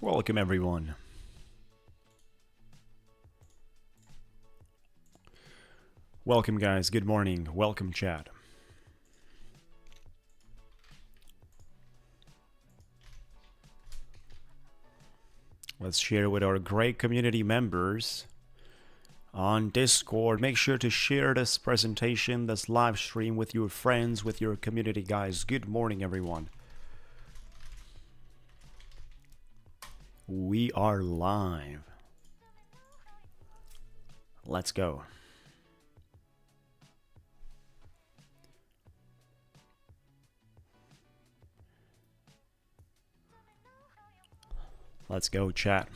Welcome everyone. Welcome guys, good morning, welcome chat. Let's share with our great community members on Discord. Make sure to share this presentation, this live stream with your friends, with your community guys. Good morning everyone. We are live. Let's go. Let's go, chat.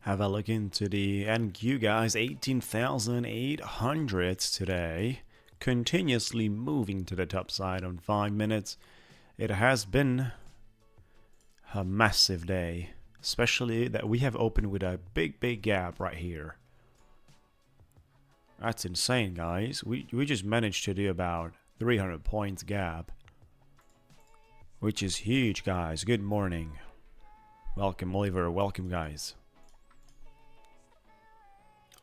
Have a look into the NQ guys, 18,800 today, continuously moving to the top side on 5 minutes. It has been a massive day, especially that we have opened with a big gap right here. That's insane guys. We just managed to do about 300 points gap, which is huge guys. Good morning. Welcome Oliver, welcome guys.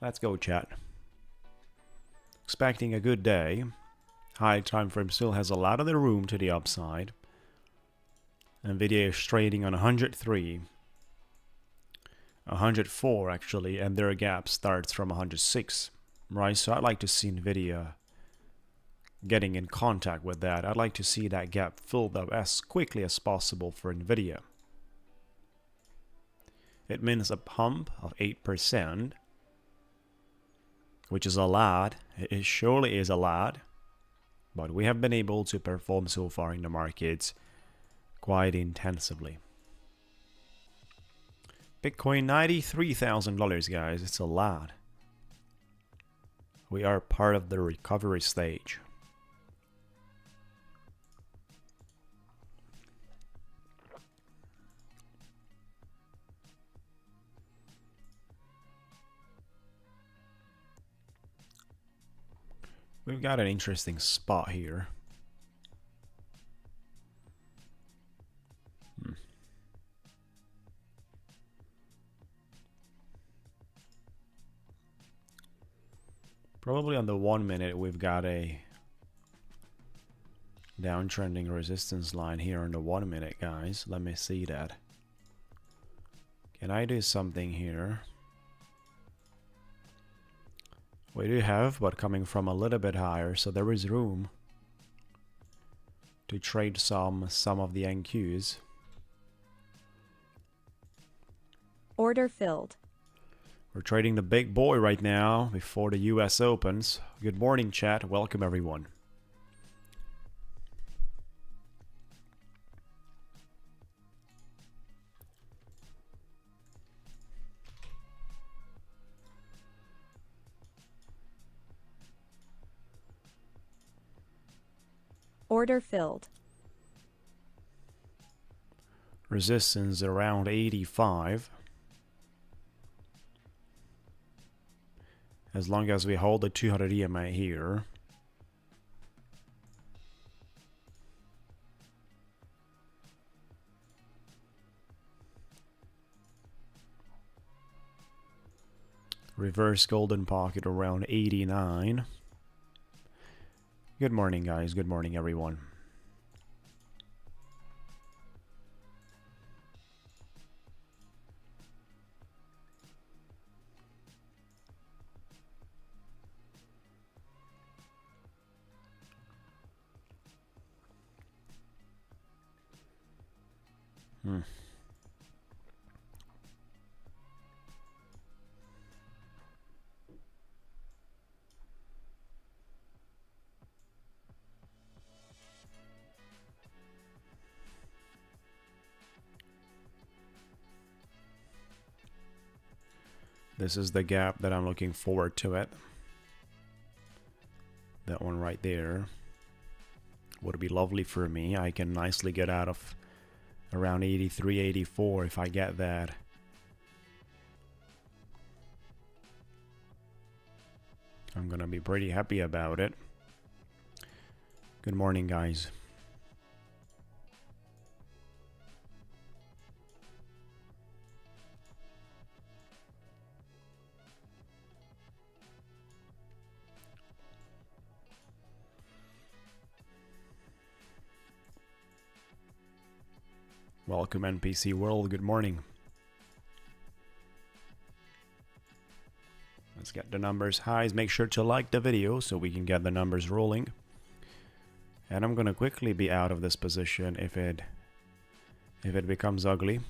Let's go chat. Expecting a good day. High time frame still has a lot of the room to the upside. Nvidia is trading on 103, 104 actually, and their gap starts from 106, right? So I'd like to see Nvidia getting in contact with that. I'd like to see that gap filled up as quickly as possible for Nvidia. It means a pump of 8%. Which is a lot. It surely is a lot, but we have been able to perform so far in the markets quite intensively. Bitcoin $93,000 guys, it's a lot. We are part of the recovery stage. We've got an interesting spot here. Probably on the 1 minute we've got a downtrending resistance line here on the 1 minute guys. Let me see that. Can I do something here? We do have, but coming from a little bit higher, so there is room to trade some of the NQs. Order filled. We're trading the big boy right now before the US opens. Good morning chat, welcome everyone. Order filled. Resistance around 85. As long as we hold the 200 EMA here. Reverse golden pocket around 89. Good morning guys, good morning everyone. This is the gap that I'm looking forward to it. That one right there would be lovely for me. I can nicely get out of Around 83, 84 if I get that. I'm gonna be pretty happy about it. Good morning, guys. Welcome NPC World, good morning. Let's get the numbers high. Make sure to like the video so we can get the numbers rolling. And I'm gonna quickly be out of this position if it becomes ugly.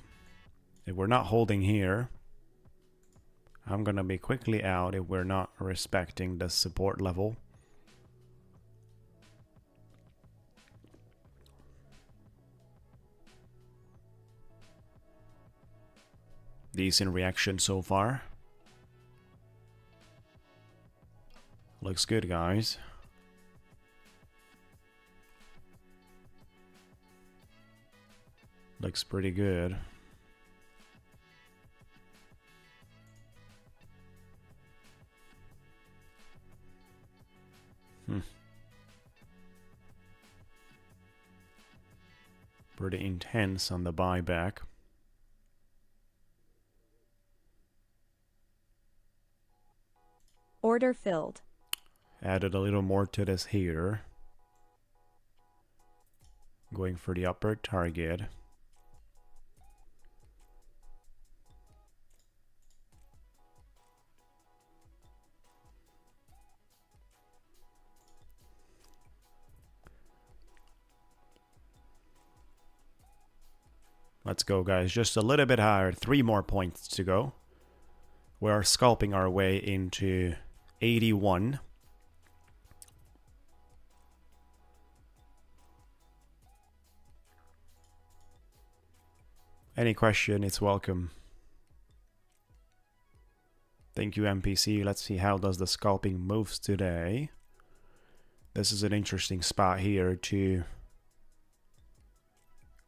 If we're not holding here, I'm gonna be quickly out if we're not respecting the support level. Decent reaction so far. Looks good, guys. Looks pretty good. Pretty intense on the buyback. Order filled. Added a little more to this here. Going for the upper target. Let's go, guys. Just a little bit higher. 3 more points to go. We are scalping our way into 81. Any question, it's welcome. Thank you, NPC. Let's see how does the scalping moves today. This is an interesting spot here to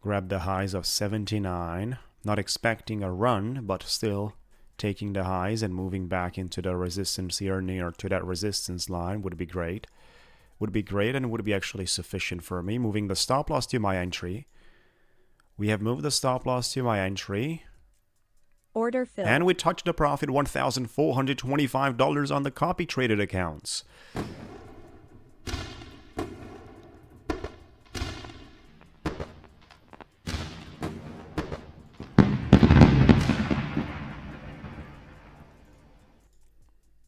grab the highs of 79. Not expecting a run, but still taking the highs and moving back into the resistance here near to that resistance line would be great. Would be great and would be actually sufficient for me. Moving the stop loss to my entry. We have moved the stop loss to my entry. Order filled. And we touched the profit, $1,425 on the copy traded accounts.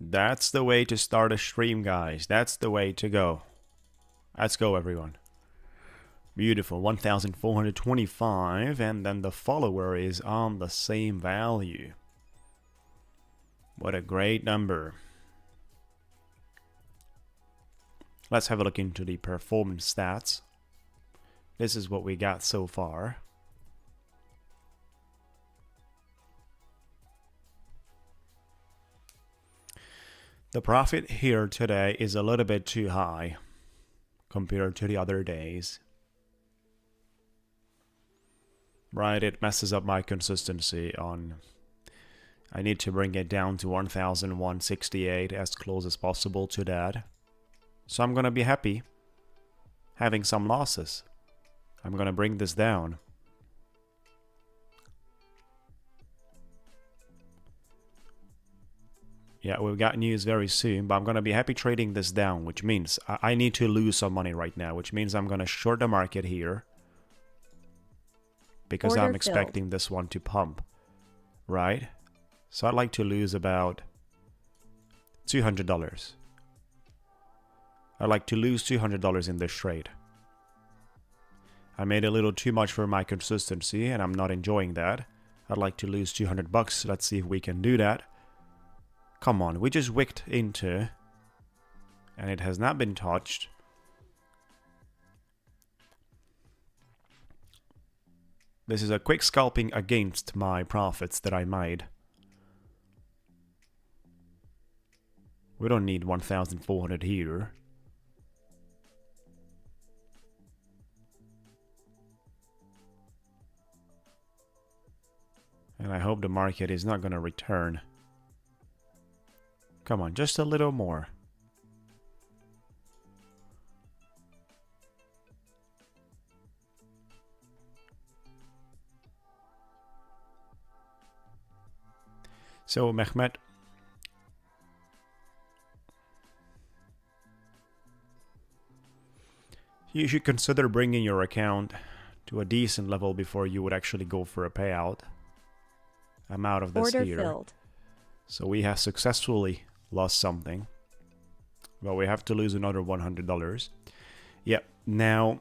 That's the way to start a stream, guys. That's the way to go. Let's go, everyone. Beautiful, 1,425, and then the follower is on the same value. What a great number. Let's have a look into the performance stats. This is what we got so far. The profit here today is a little bit too high compared to the other days. Right, it messes up my consistency on... I need to bring it down to 1,168 as close as possible to that. So I'm gonna be happy having some losses. I'm gonna bring this down. Yeah, we've got news very soon, but I'm gonna be happy trading this down, which means I need to lose some money right now, which means I'm gonna short the market here. Because Order I'm expecting filled. this one to pump, right? So I'd like to lose about $200. I'd like to lose $200 in this trade. I made a little too much for my consistency and I'm not enjoying that. I'd like to lose 200 bucks. Let's see if we can do that. Come on, we just wicked into and it has not been touched. This is a quick scalping against my profits that I made. We don't need 1,400 here. And I hope the market is not going to return. Come on, just a little more. So, Mehmet, you should consider bringing your account to a decent level before you would actually go for a payout. I'm out of this Order here. filled. So we have successfully lost something. But we have to lose another $100. Yep, now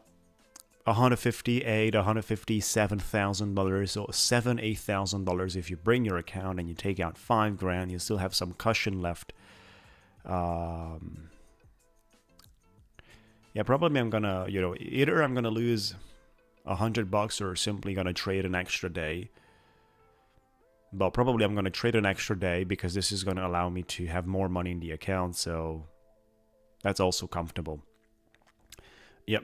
$158,000, $157,000, so $8,000 if you bring your account and you take out $5,000, you still have some cushion left. Yeah, probably I'm gonna, either I'm gonna lose $100 or simply gonna trade an extra day. But probably I'm gonna trade an extra day because this is gonna allow me to have more money in the account, so that's also comfortable. Yep.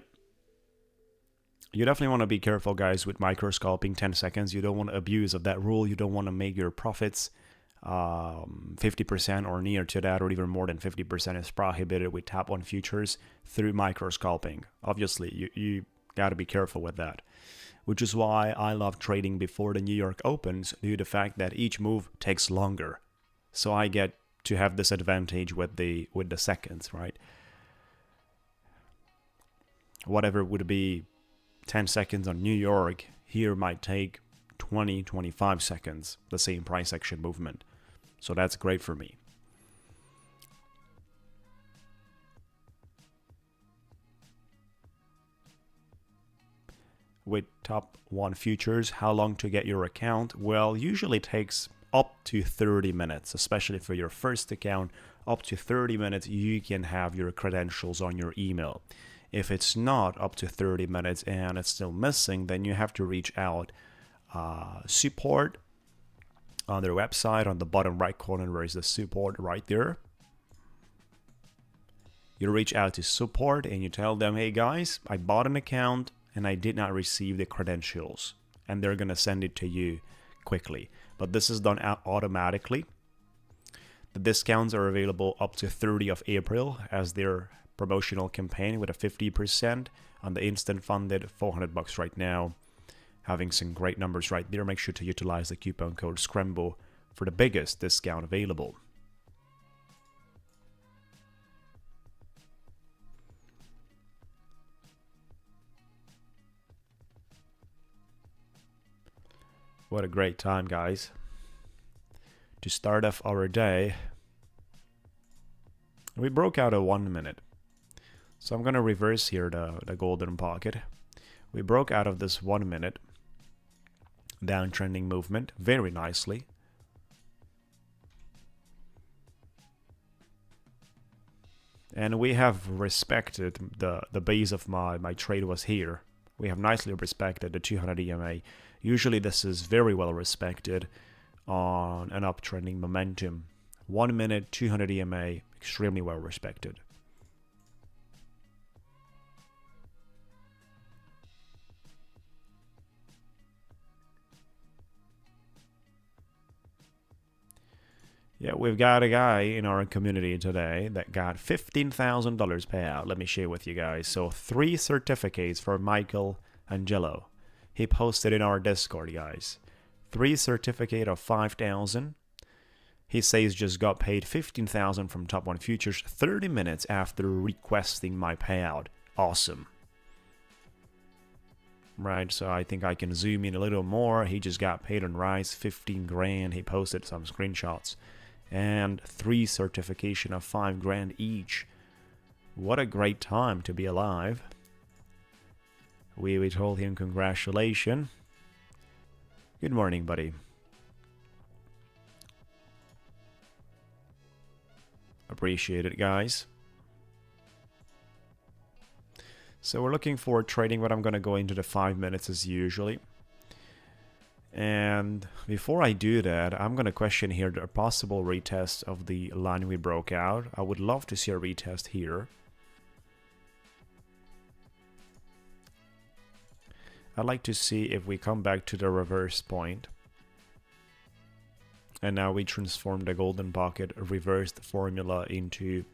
You definitely want to be careful, guys, with micro scalping 10 seconds. You don't want to abuse of that rule. You don't want to make your profits 50% or near to that, or even more than 50% is prohibited with top 1 futures through micro scalping. Obviously, you got to be careful with that, which is why I love trading before the New York opens, due to the fact that each move takes longer. So I get to have this advantage with the seconds, right? Whatever would be 10 seconds on New York, here might take 20, 25 seconds, the same price action movement. So that's great for me. With top 1 futures, how long to get your account? Well, usually takes up to 30 minutes, especially for your first account. Up to 30 minutes, you can have your credentials on your email. If it's not up to 30 minutes and it's still missing, then you have to reach out support on their website. On the bottom right corner, where is the support right there. You reach out to support and you tell them, hey guys, I bought an account and I did not receive the credentials, and they're gonna send it to you quickly. But this is done automatically. The discounts are available up to 30 of April as their promotional campaign, with a 50% on the instant funded, $400 right now. Having some great numbers right there. Make sure to utilize the coupon code SCRAMBLE for the biggest discount available. What a great time, guys, to start off our day. We broke out a 1 minute. So I'm going to reverse here the golden pocket. We broke out of this 1 minute downtrending movement very nicely. And we have respected the base of my trade was here. We have nicely respected the 200 EMA. Usually this is very well respected on an uptrending momentum. 1 minute, 200 EMA, extremely well respected. Yeah, we've got a guy in our community today that got $15,000 payout. Let me share with you guys. So 3 certificates for Michael Angelo. He posted in our Discord, guys. 3 certificate of 5,000. He says just got paid 15,000 from Top 1 Futures 30 minutes after requesting my payout. Awesome. Right, so I think I can zoom in a little more. He just got paid on Rise 15 grand. He posted some screenshots. And 3 certification of 5 grand each. What a great time to be alive. We told him congratulations. Good morning, buddy. Appreciate it, guys. So we're looking for trading, but I'm going to go into the 5 minutes as usually. And before I do that, I'm going to question here the possible retest of the line we broke out. I would love to see a retest here. I'd like to see if we come back to the reverse point. And now we transform the golden pocket, reverse the formula into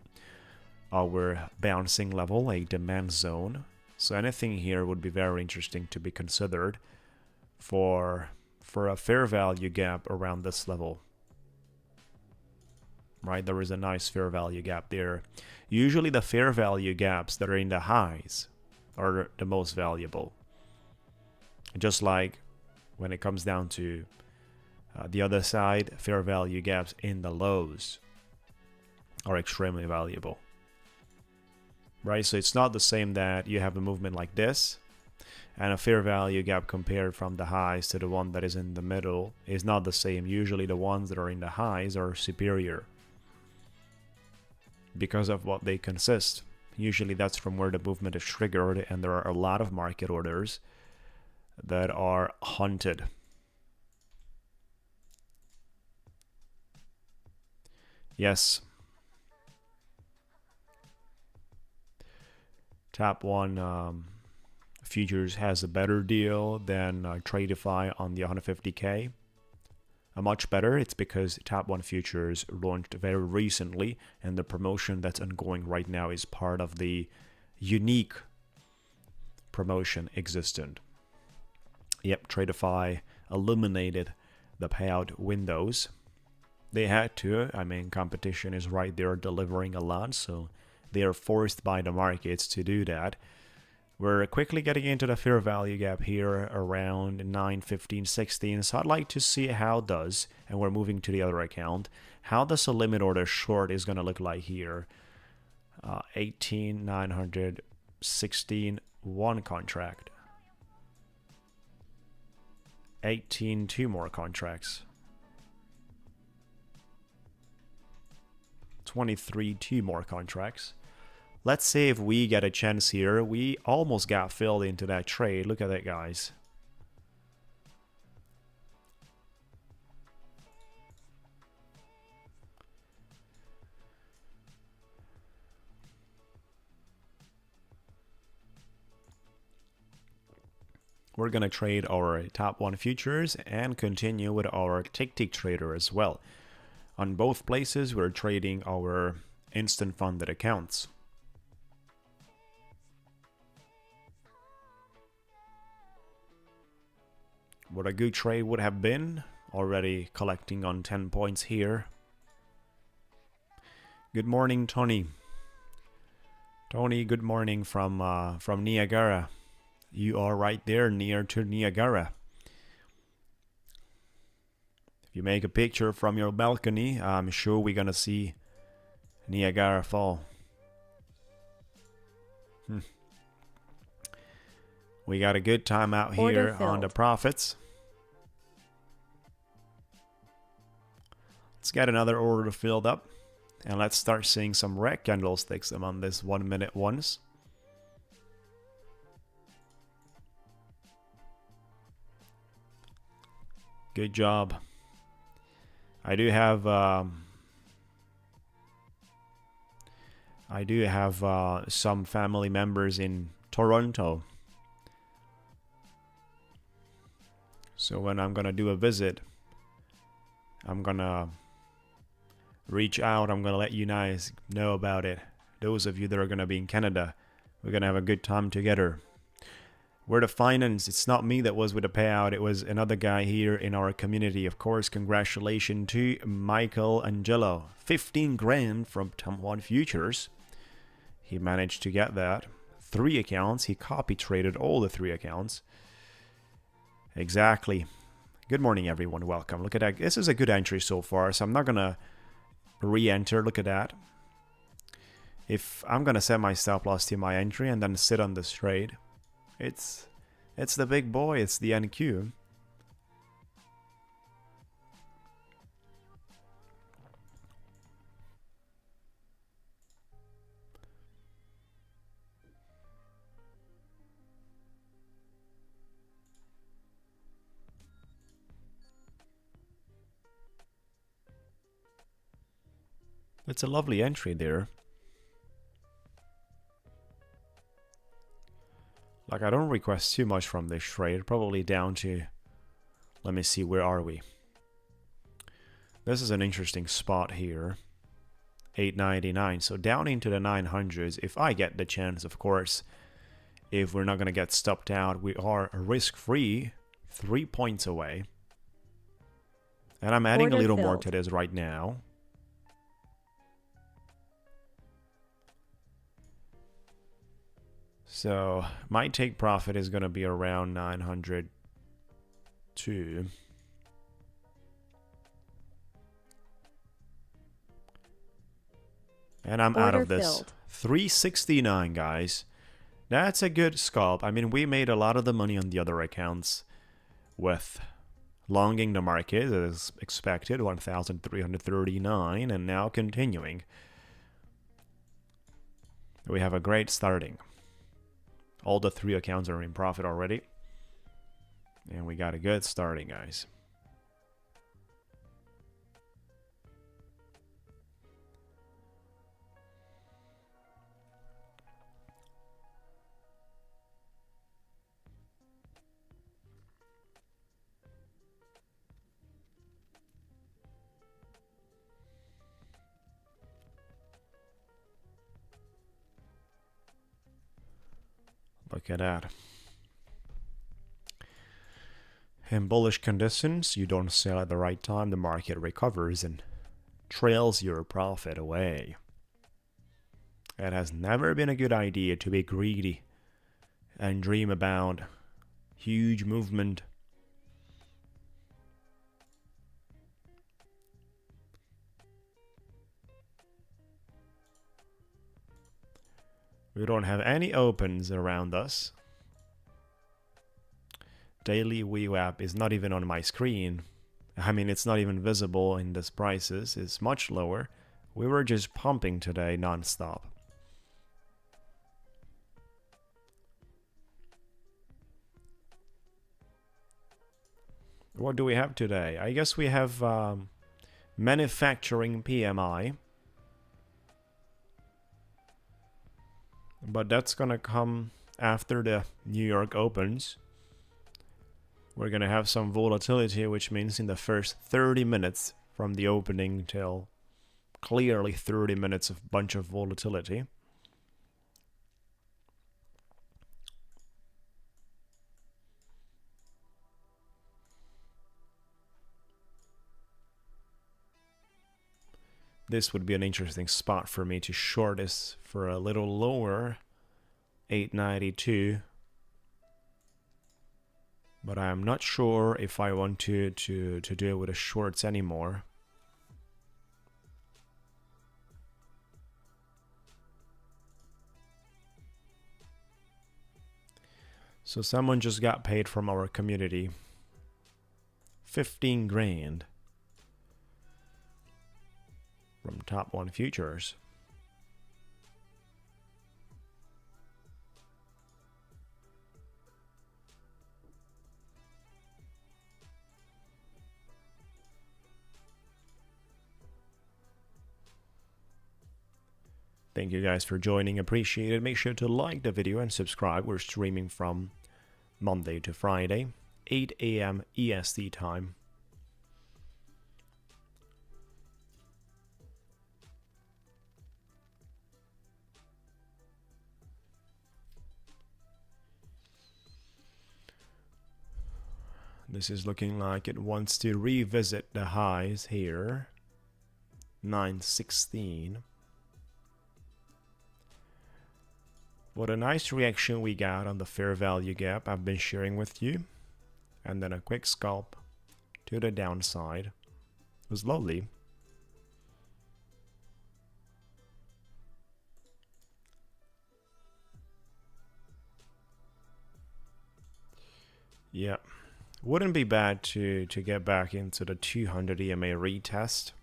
our bouncing level, a demand zone. So anything here would be very interesting to be considered for a fair value gap around this level. Right, there is a nice fair value gap there. Usually the fair value gaps that are in the highs are the most valuable. Just like when it comes down to the other side, fair value gaps in the lows are extremely valuable. Right, so it's not the same that you have a movement like this and a fair value gap compared from the highs to the one that is in the middle is not the same. Usually the ones that are in the highs are superior because of what they consist. Usually that's from where the movement is triggered, and there are a lot of market orders that are hunted. Yes. Top 1 futures has a better deal than Tradeify on the 150K. Much better. It's because Top 1 futures launched very recently, and the promotion that's ongoing right now is part of the unique promotion existent. Yep, Tradeify eliminated the payout windows. They had to. I mean, competition is right there delivering a lot, so they are forced by the markets to do that. We're quickly getting into the fair value gap here around 9.15.16. So I'd like to see how does, and we're moving to the other account, how does a limit order short is going to look like here. 18,916 one contract. 18 two more contracts. 23 two more contracts. Let's see if we get a chance here. We almost got filled into that trade. Look at that, guys. We're going to trade our Top 1 futures and continue with our Ticktick trader as well. On both places, we're trading our instant funded accounts. What a good trade would have been. Already collecting on 10 points here. Good morning, Tony. Tony, good morning from Niagara. You are right there near to Niagara. If you make a picture from your balcony, I'm sure we're gonna see Niagara Fall. We got a good time out here on the profits. Let's get another order filled up. And let's start seeing some red candlesticks among this 1 minute ones. Good job. I do have some family members in Toronto. So when I'm gonna do a visit, I'm gonna reach out. I'm gonna let you guys know about it. Those of you that are gonna be in Canada, we're gonna have a good time together. We're the finance. It's not me that was with the payout. It was another guy here in our community. Of course, congratulations to Michael Angelo. 15 grand from Top 1 futures. He managed to get that. 3 accounts. He copy traded all the 3 accounts. Exactly. Good morning, everyone. Welcome. Look at that. This is a good entry so far, so I'm not going to re-enter. Look at that. If I'm going to set my stop loss to my entry and then sit on this trade, it's the big boy. It's the NQ. It's a lovely entry there. Like, I don't request too much from this trade. Probably down to, let me see, where are we? This is an interesting spot here. 899. So down into the 900s. If I get the chance, of course. If we're not going to get stopped out, we are risk-free 3 points away. And I'm adding Order a little filled. more to this right now. So my take profit is going to be around 902. And I'm out Order of this. filled. 369, guys. That's a good scalp. I mean, we made a lot of the money on the other accounts with longing the market as expected, 1,339, and now continuing. We have a great starting. All the 3 accounts are in profit already. And we got a good starting, guys. Look at that. In bullish conditions, you don't sell at the right time, the market recovers and trails your profit away. It has never been a good idea to be greedy and dream about huge movement. We don't have any opens around us. Daily VWAP is not even on my screen. I mean, it's not even visible in these prices. It's much lower. We were just pumping today non-stop. What do we have today? I guess we have manufacturing PMI. But that's going to come after the New York opens. We're going to have some volatility, which means in the first 30 minutes from the opening till clearly 30 minutes of bunch of volatility. This would be an interesting spot for me to short this for a little lower, 892. But I'm not sure if I want to deal with the shorts anymore. So someone just got paid from our community. 15 grand. From Top 1 Futures. Thank you guys for joining. Appreciate it. Make sure to like the video and subscribe. We're streaming from Monday to Friday, 8 a.m. EST time. This is looking like it wants to revisit the highs here. 916. What a nice reaction we got on the fair value gap I've been sharing with you. And then a quick scalp to the downside. It was lovely. Yeah. Wouldn't be bad to get back into the 200 EMA retest,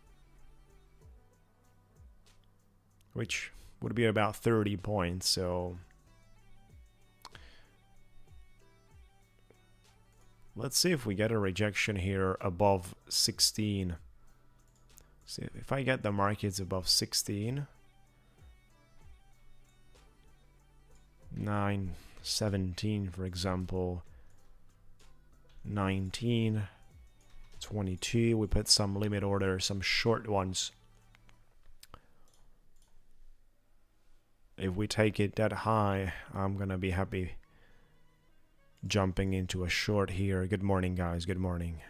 which would be about 30 points. So let's see if we get a rejection here above 16. See if I get the markets above 16, 917 for example, 19, 22. We put some limit order, some short ones. If we take it that high, I'm gonna be happy jumping into a short here. Good morning, guys. Good morning.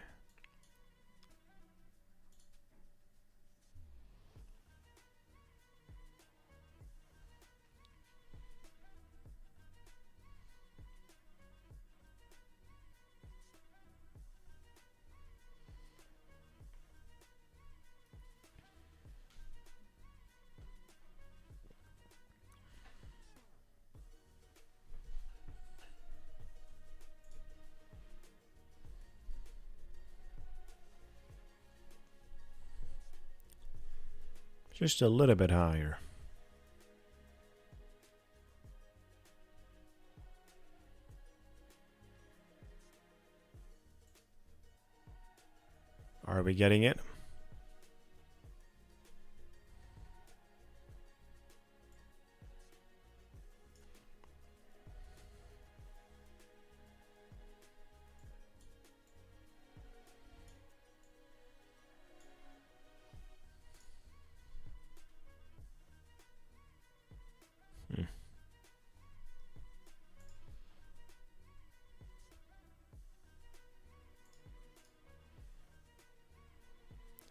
Just a little bit higher. Are we getting it?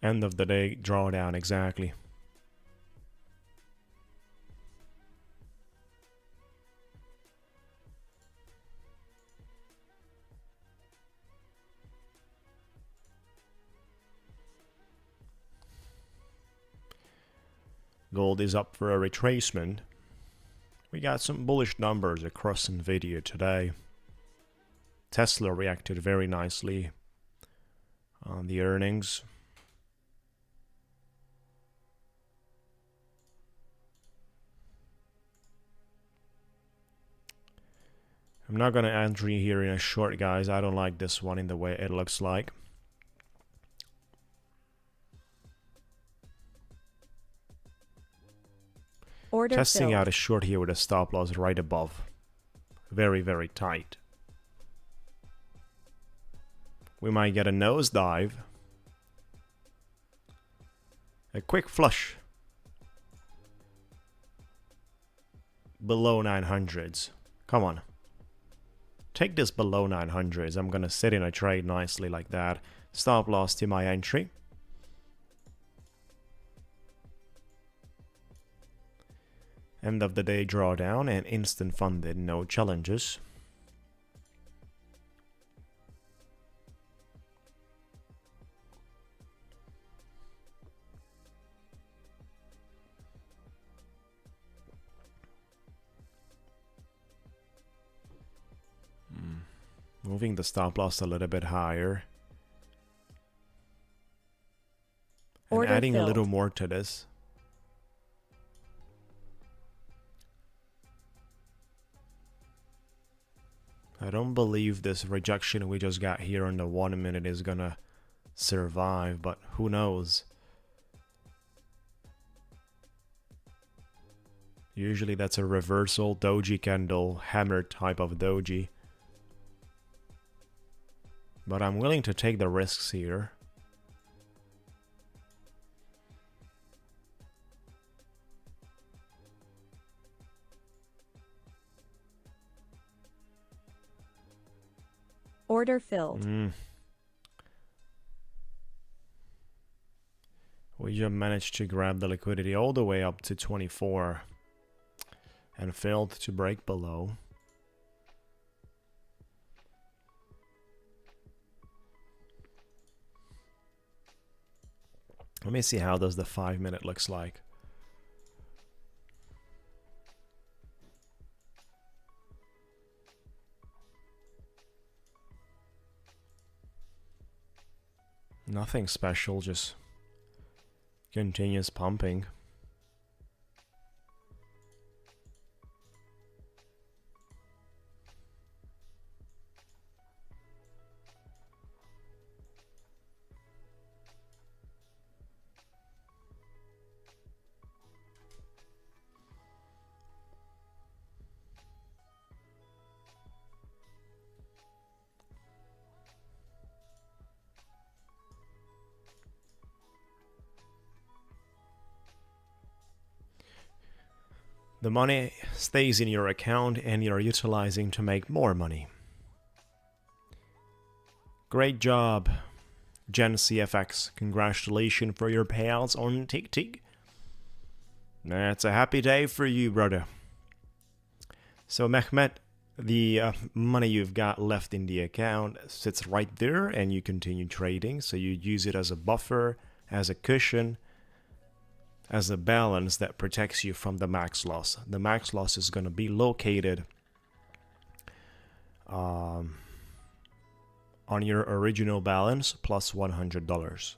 End of the day drawdown, exactly. Gold is up for a retracement. We got some bullish numbers across Nvidia today. Tesla reacted very nicely on the earnings. I'm not going to entry here in a short, guys. I don't like this one in the way it looks like. Order Testing filled. out a short here with a stop loss right above. Very, very tight. We might get a nosedive. A quick flush. Below 900s. Come on. Take this below 900s. I'm going to sit in a trade nicely like that. Stop loss to my entry. End of the day drawdown and instant funded, no challenges. Moving the stop loss a little bit higher. And Order adding a little filled. more to this. I don't believe this rejection we just got here on the 1 minute is gonna survive, but who knows? Usually that's a reversal doji candle, hammer type of doji. But I'm willing to take the risks here. Order filled. We just managed to grab the liquidity all the way up to 24 and failed to break below. Let me see how does the 5 minute looks like. Nothing special, just continuous pumping. the money stays in your account and you're utilizing to make more money. Great job, Gen CFX. Congratulations for your payouts on Ticktick. That's a happy day for you, brother. So Mehmet, the money you've got left in the account sits right there and you continue trading. So you use it as a buffer, as a cushion, as a balance that protects you from the max loss. The max loss is going to be located on your original balance plus $100.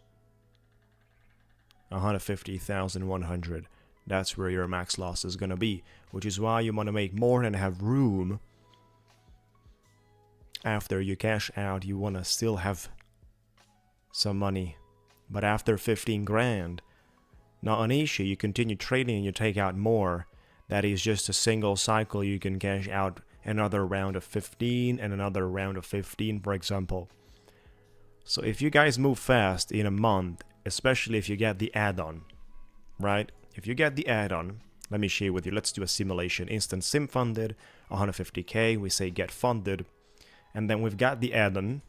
150,100. That's where your max loss is going to be, which is why you want to make more and have room. After you cash out, you want to still have some money. But after 15 grand, not an issue. You continue trading and you take out more. That is just a single cycle. You can cash out another round of 15 and another round of 15, for example. So if you guys move fast in a month, especially if you get the add-on, right? If you get the add-on, let me share with you. Let's do a simulation. Instant sim funded, 150k. We say get funded. And then we've got the add-on.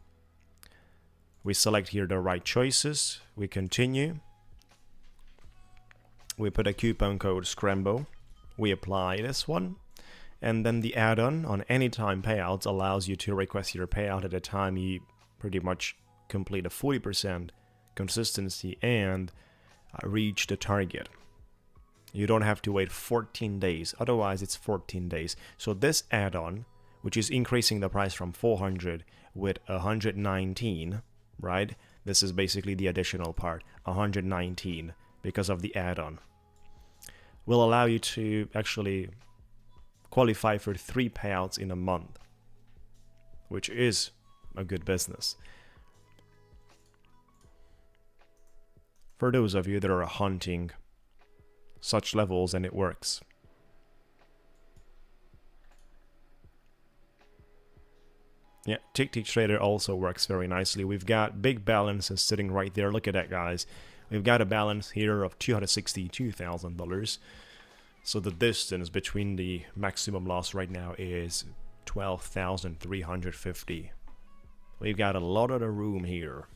We select here the right choices. We continue. We put a coupon code SCRAMBO. We apply this one. And then the add-on on anytime payouts allows you to request your payout at a time you pretty much complete a 40% consistency and reach the target. You don't have to wait 14 days. Otherwise, it's 14 days. So this add-on, which is increasing the price from 400 with 119, right? This is basically the additional part, 119, because of the add-on. Will allow you to actually qualify for 3 payouts in a month, which is a good business. For those of you that are hunting such levels and it works. Yeah, Ticktick Trader also works very nicely. We've got big balances sitting right there. Look at that, guys. We've got a balance here of $262,000. So the distance between the maximum loss right now is 12,350. We've got a lot of the room here.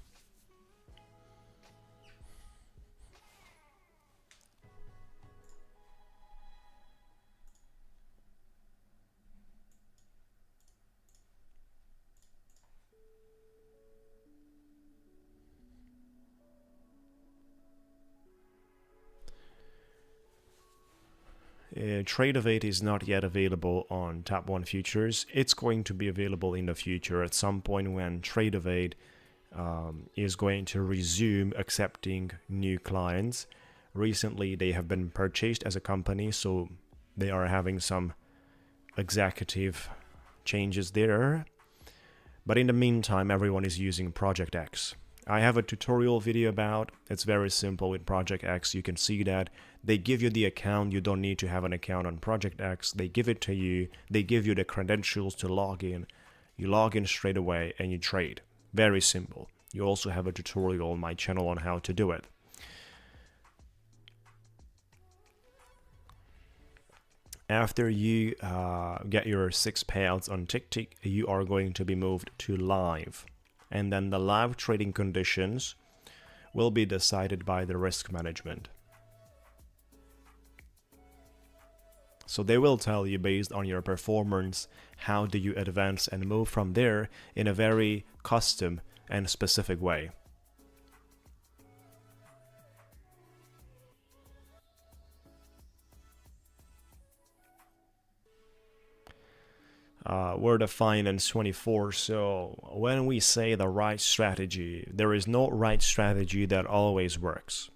Trade-Evade is not yet available on Top 1 Futures. It's going to be available in the future at some point when Trade-Evade is going to resume accepting new clients. Recently, they have been purchased as a company, so they are having some executive changes there. But in the meantime, everyone is using Project X. I have a tutorial video about. It's very simple with Project X. You can see that they give you the account. You don't need to have an account on Project X. They give it to you. They give you the credentials to log in. You log in straight away and you trade. Very simple. You also have a tutorial on my channel on how to do it. After you get your 6 payouts on Ticktick, you are going to be moved to live. And then the live trading conditions will be decided by the risk management. So they will tell you based on your performance, how do you advance and move from there in a very custom and specific way. We're the Finance 24, so when we say the right strategy, there is no right strategy that always works.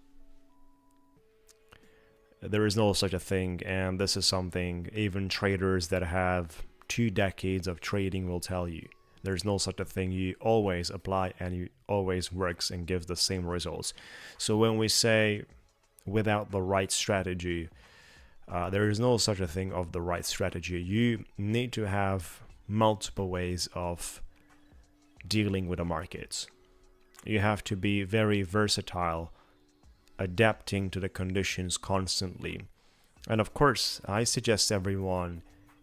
There is no such a thing, and this is something even traders that have 2 decades of trading will tell you. There's no such a thing. You always apply and it always works and gives the same results. So when we say without the right strategy, there is no such a thing of the right strategy. You need to have multiple ways of dealing with the markets. You have to be very versatile, adapting to the conditions constantly. And of course, I suggest everyone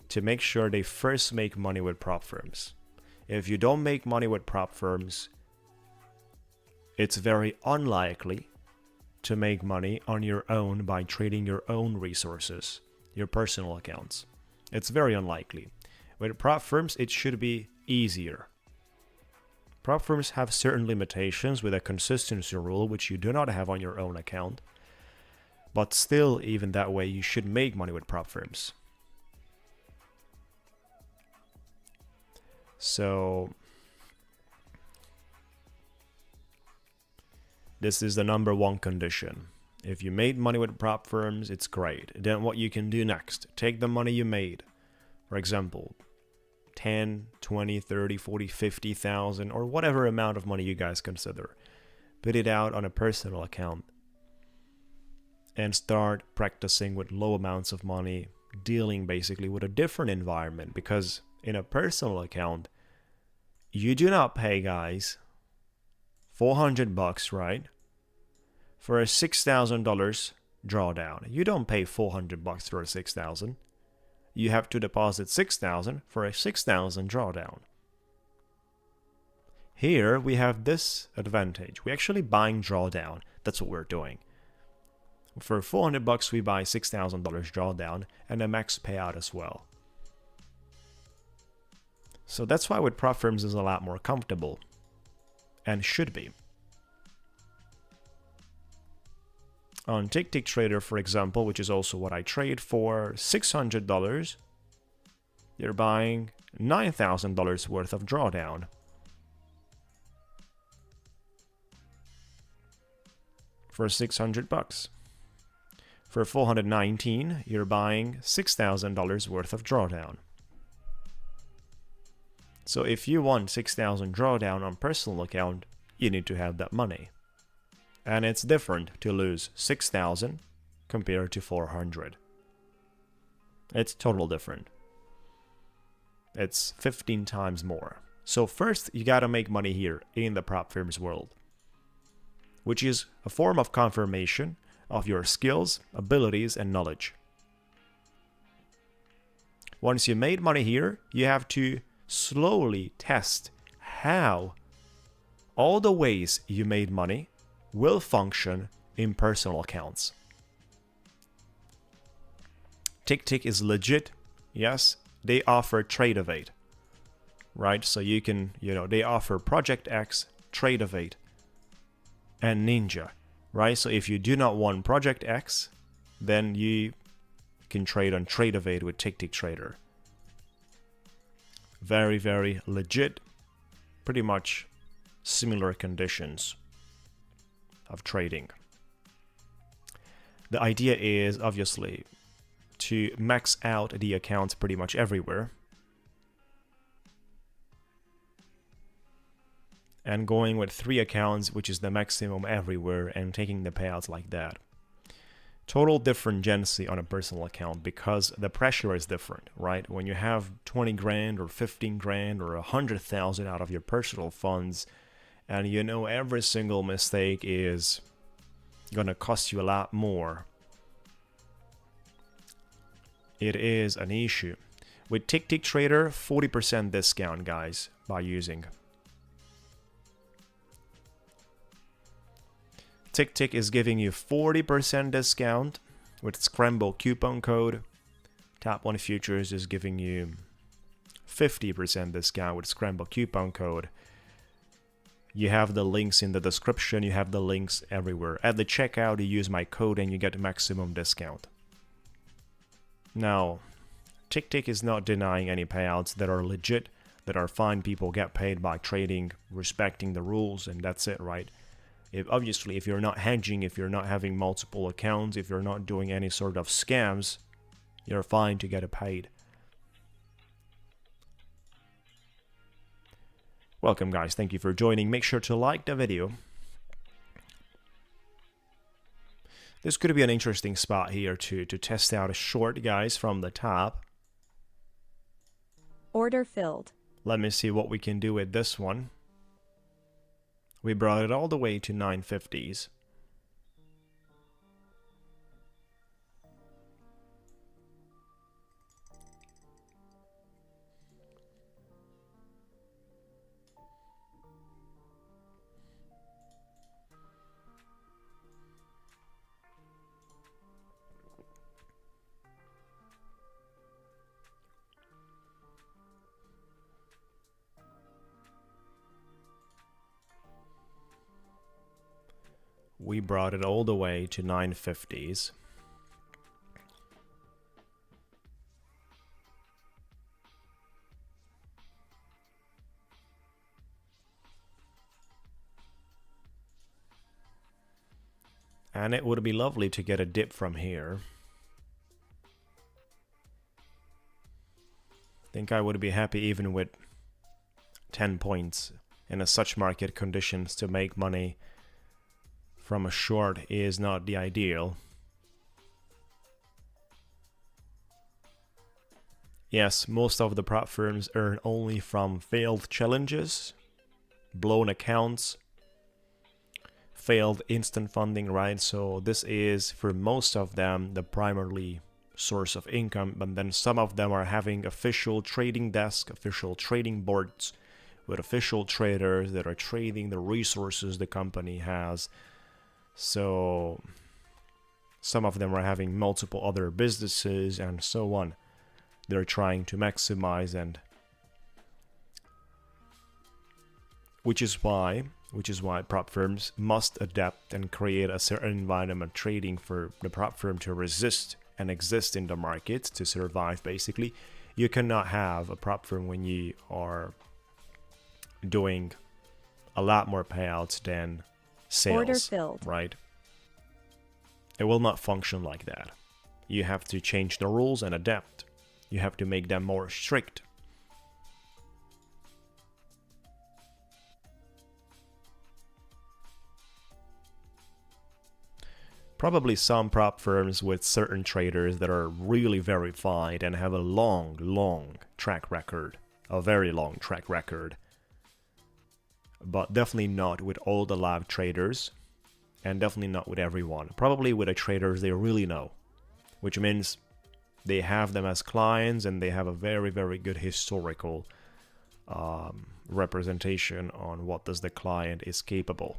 to make sure they first make money with prop firms. If you don't make money with prop firms, it's very unlikely to make money on your own by trading your own resources, your personal accounts. It's very unlikely. With prop firms, it should be easier. Prop firms have certain limitations with a consistency rule, which you do not have on your own account. But still, even that way, you should make money with prop firms. So this is the number 1 condition. If you made money with prop firms, it's great. Then what you can do next, take the money you made, for example, 10, 20, 30, 40, 50,000, or whatever amount of money you guys consider. Put it out on a personal account and start practicing with low amounts of money, dealing basically with a different environment. Because in a personal account, you do not pay, guys, $400, right? For a $6,000 drawdown. You don't pay $400 for a $6,000. You have to deposit $6,000 for a $6,000 drawdown. Here we have this advantage. We're actually buying drawdown. That's what we're doing. For $400 we buy $6,000 drawdown and a max payout as well. So that's why with prop firms is a lot more comfortable. And should be. On Ticktick Trader, for example, which is also what I trade, for $600, you're buying $9,000 worth of drawdown. For $600. For 419, you're buying $6,000 worth of drawdown. So if you want 6,000 drawdown on personal account, you need to have that money. And it's different to lose 6,000 compared to 400. It's totally different. It's 15 times more. So first, you gotta make money here in the prop firms world, which is a form of confirmation of your skills, abilities, and knowledge. Once you made money here, you have to slowly test how all the ways you made money will function in personal accounts. Ticktick is legit. Yes, they offer Trade Evade, right? So you can, they offer Project X, Trade Evade, and Ninja, right? So if you do not want Project X, then you can trade on Trade Evade with Ticktick Trader. Very, very legit. Pretty much similar conditions of trading. The idea is obviously to max out the accounts pretty much everywhere and going with 3 accounts, which is the maximum everywhere, and taking the payouts like that. Total different Gency on a personal account because the pressure is different, right? When you have 20 grand or 15 grand or 100,000 out of your personal funds, and every single mistake is gonna cost you a lot more, it is an issue. With Ticktick Trader, 40% discount, guys, by using. Ticktick is giving you 40% discount with Scramble coupon code. Top 1 Futures is giving you 50% discount with Scramble coupon code. You have the links in the description, you have the links everywhere. At the checkout, you use my code and you get maximum discount. Now, Ticktick is not denying any payouts that are legit, that are fine. People get paid by trading, respecting the rules, and that's it, right? Obviously, if you're not hedging, if you're not having multiple accounts, if you're not doing any sort of scams, you're fine to get paid. Welcome, guys. Thank you for joining. Make sure to like the video. This could be an interesting spot here to test out a short, guys, from the top. Order filled. Let me see what we can do with this one. We brought it all the way to 950s. we brought it all the way to 950s. And it would be lovely to get a dip from here. I think I would be happy even with 10 points in a such market conditions. To make money from a short is not the ideal. Yes, most of the prop firms earn only from failed challenges, blown accounts, failed instant funding, right? So this is for most of them the primary source of income, but then some of them are having official trading desk, official trading boards with official traders that are trading the resources the company has. So some of them are having multiple other businesses and so on. They're trying to maximize, and which is why prop firms must adapt and create a certain environment trading for the prop firm to resist and exist in the market to survive. Basically, you cannot have a prop firm when you are doing a lot more payouts than sales. Order filled. Right? It will not function like that. You have to change the rules and adapt. You have to make them more strict. Probably some prop firms with certain traders that are really verified and have a long track record. A very long track record. But definitely not with all the live traders. And definitely not with everyone. Probably with the traders they really know. Which means they have them as clients and they have a very good historical representation on what does the client is capable.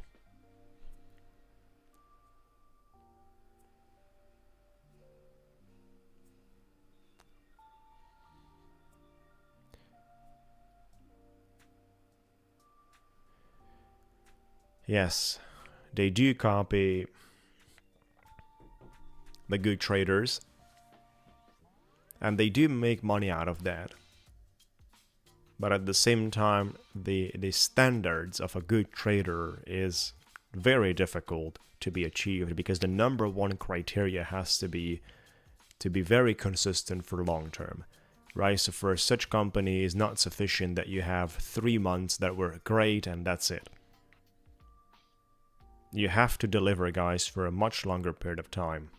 Yes, they do copy the good traders, and they do make money out of that. But at the same time, the standards of a good trader is very difficult to be achieved, because the number one criteria has to be very consistent for long term. Right? So for such company, it's not sufficient that you have 3 months that were great and that's it. You have to deliver, guys, for a much longer period of time.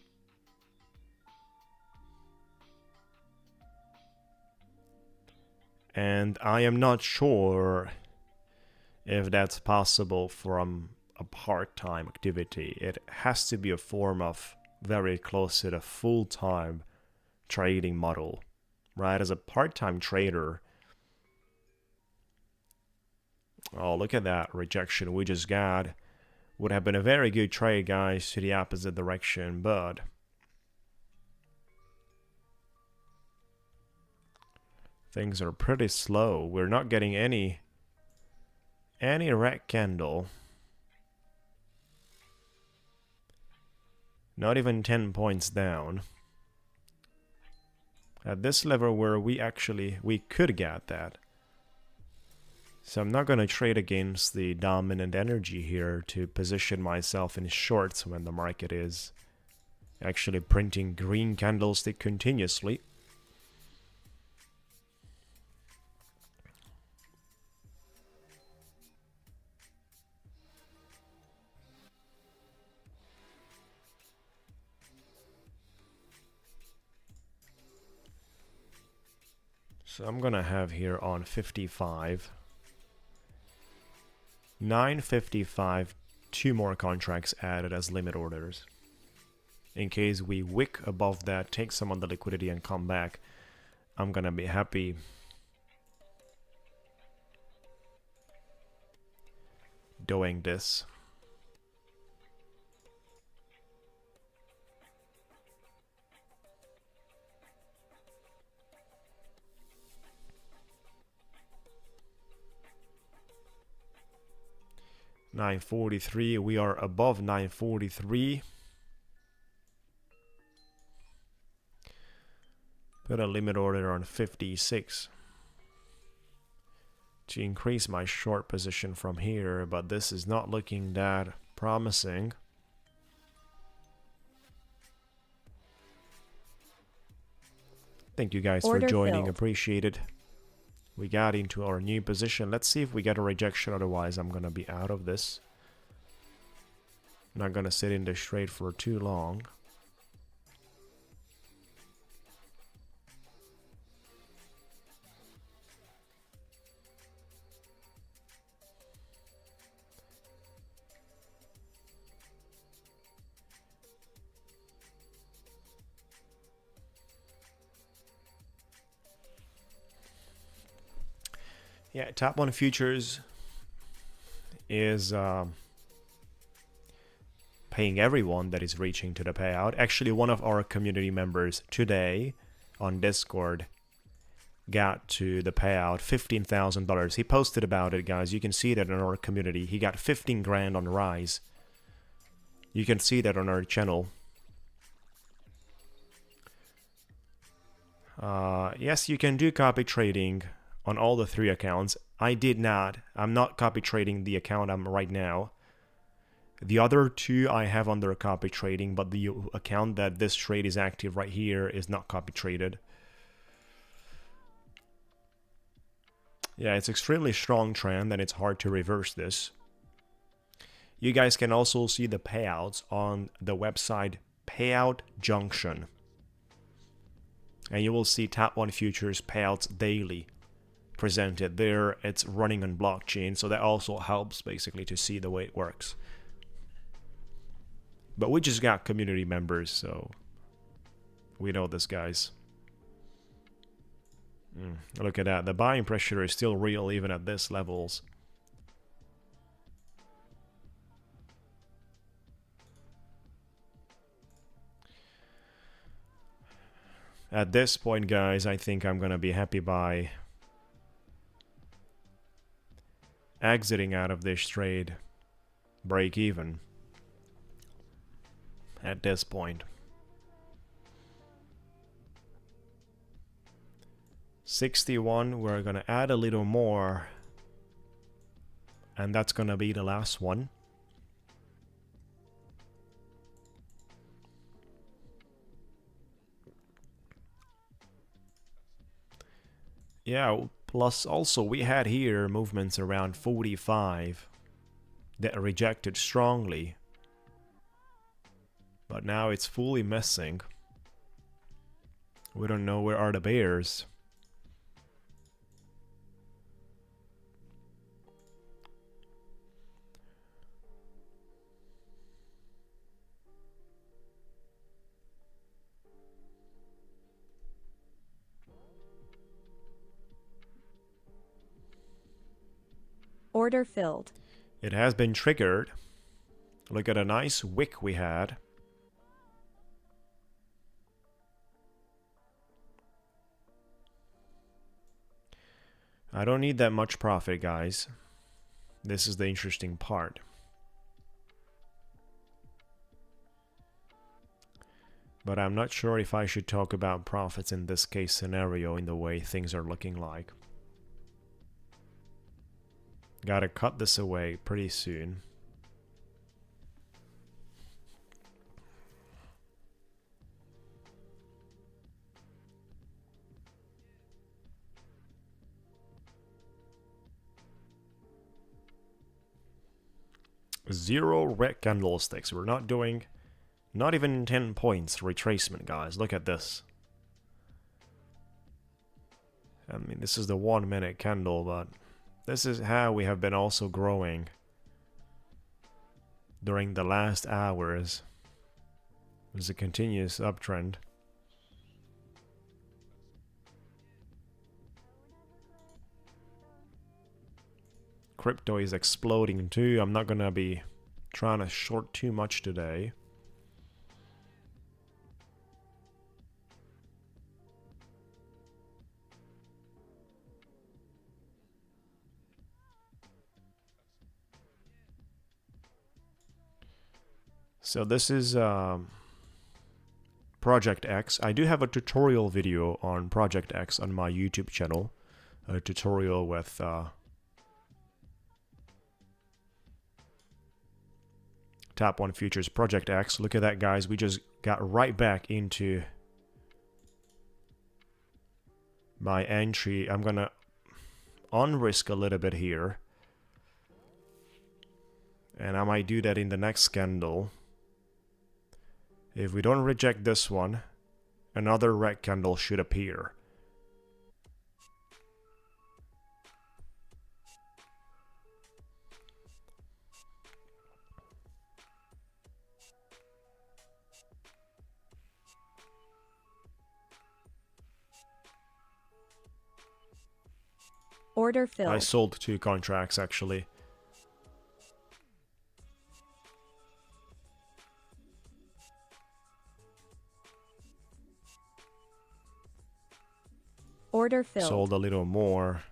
And I am not sure if that's possible from a part-time activity. It has to be a form of very close to the full-time trading model, right? As a part-time trader, oh, look at that rejection we just got. Would have been a very good trade, guys, to the opposite direction, but things are pretty slow. We're not getting any red candle. Not even 10 points down. At this level where we could get that. So I'm not going to trade against the dominant energy here to position myself in shorts when the market is actually printing green candlestick continuously. So I'm going to have here on 55. 955, 2 more contracts added as limit orders. In case we wick above that, take some of the liquidity and come back, I'm gonna be happy. Doing this. 943. We are above 943. Put a limit order on 56 to increase my short position from here, but this is not looking that promising. Thank you guys for joining. Filled. Appreciate it. We got into our new position. Let's see if we get a rejection. Otherwise, I'm going to be out of this. I'm not going to sit in this trade for too long. Yeah, top one futures is paying everyone that is reaching to the payout. Actually, one of our community members today on Discord got to the payout, $15,000. He posted about it, guys. You can see that in our community. He got 15 grand on Rise. You can see that on our channel. Yes, you can do copy trading on all the 3 accounts. I did not. I'm not copy trading the account I'm right now. The other 2 I have under copy trading, but the account that this trade is active right here is not copy traded. Yeah, it's extremely strong trend and it's hard to reverse this. You guys can also see the payouts on the website Payout Junction. And you will see top 1 futures payouts daily presented there. It's running on blockchain, so that also helps basically to see the way it works. But we just got community members, so we know this, guys. Look at that. The buying pressure is still real even at this levels. At this point, guys, I think I'm gonna be happy by exiting out of this trade. Break even at this point. 61, we're gonna add a little more, and that's gonna be the last one. Yeah, plus also we had here movements around 45 that rejected strongly, but now it's fully missing. We don't know where are the bears. Order filled. It has been triggered. Look at a nice wick we had. I don't need that much profit, guys. This is the interesting part. But I'm not sure if I should talk about profits in this case scenario in the way things are looking like. Gotta cut this away pretty soon. Zero red candlesticks. We're not doing not even 10 points retracement, guys. Look at this. I mean, this is the 1 minute candle, but this is how we have been also growing during the last hours. There's a continuous uptrend. Crypto is exploding too. I'm not gonna be trying to short too much today. So this is Project X. I do have a tutorial video on Project X on my YouTube channel. A tutorial with Top 1 Futures Project X. Look at that, guys. We just got right back into my entry. I'm gonna unrisk a little bit here, and I might do that in the next candle. If we don't reject this one, another red candle should appear. Order filled. I sold 2 contracts actually. Order filled. Sold a little more.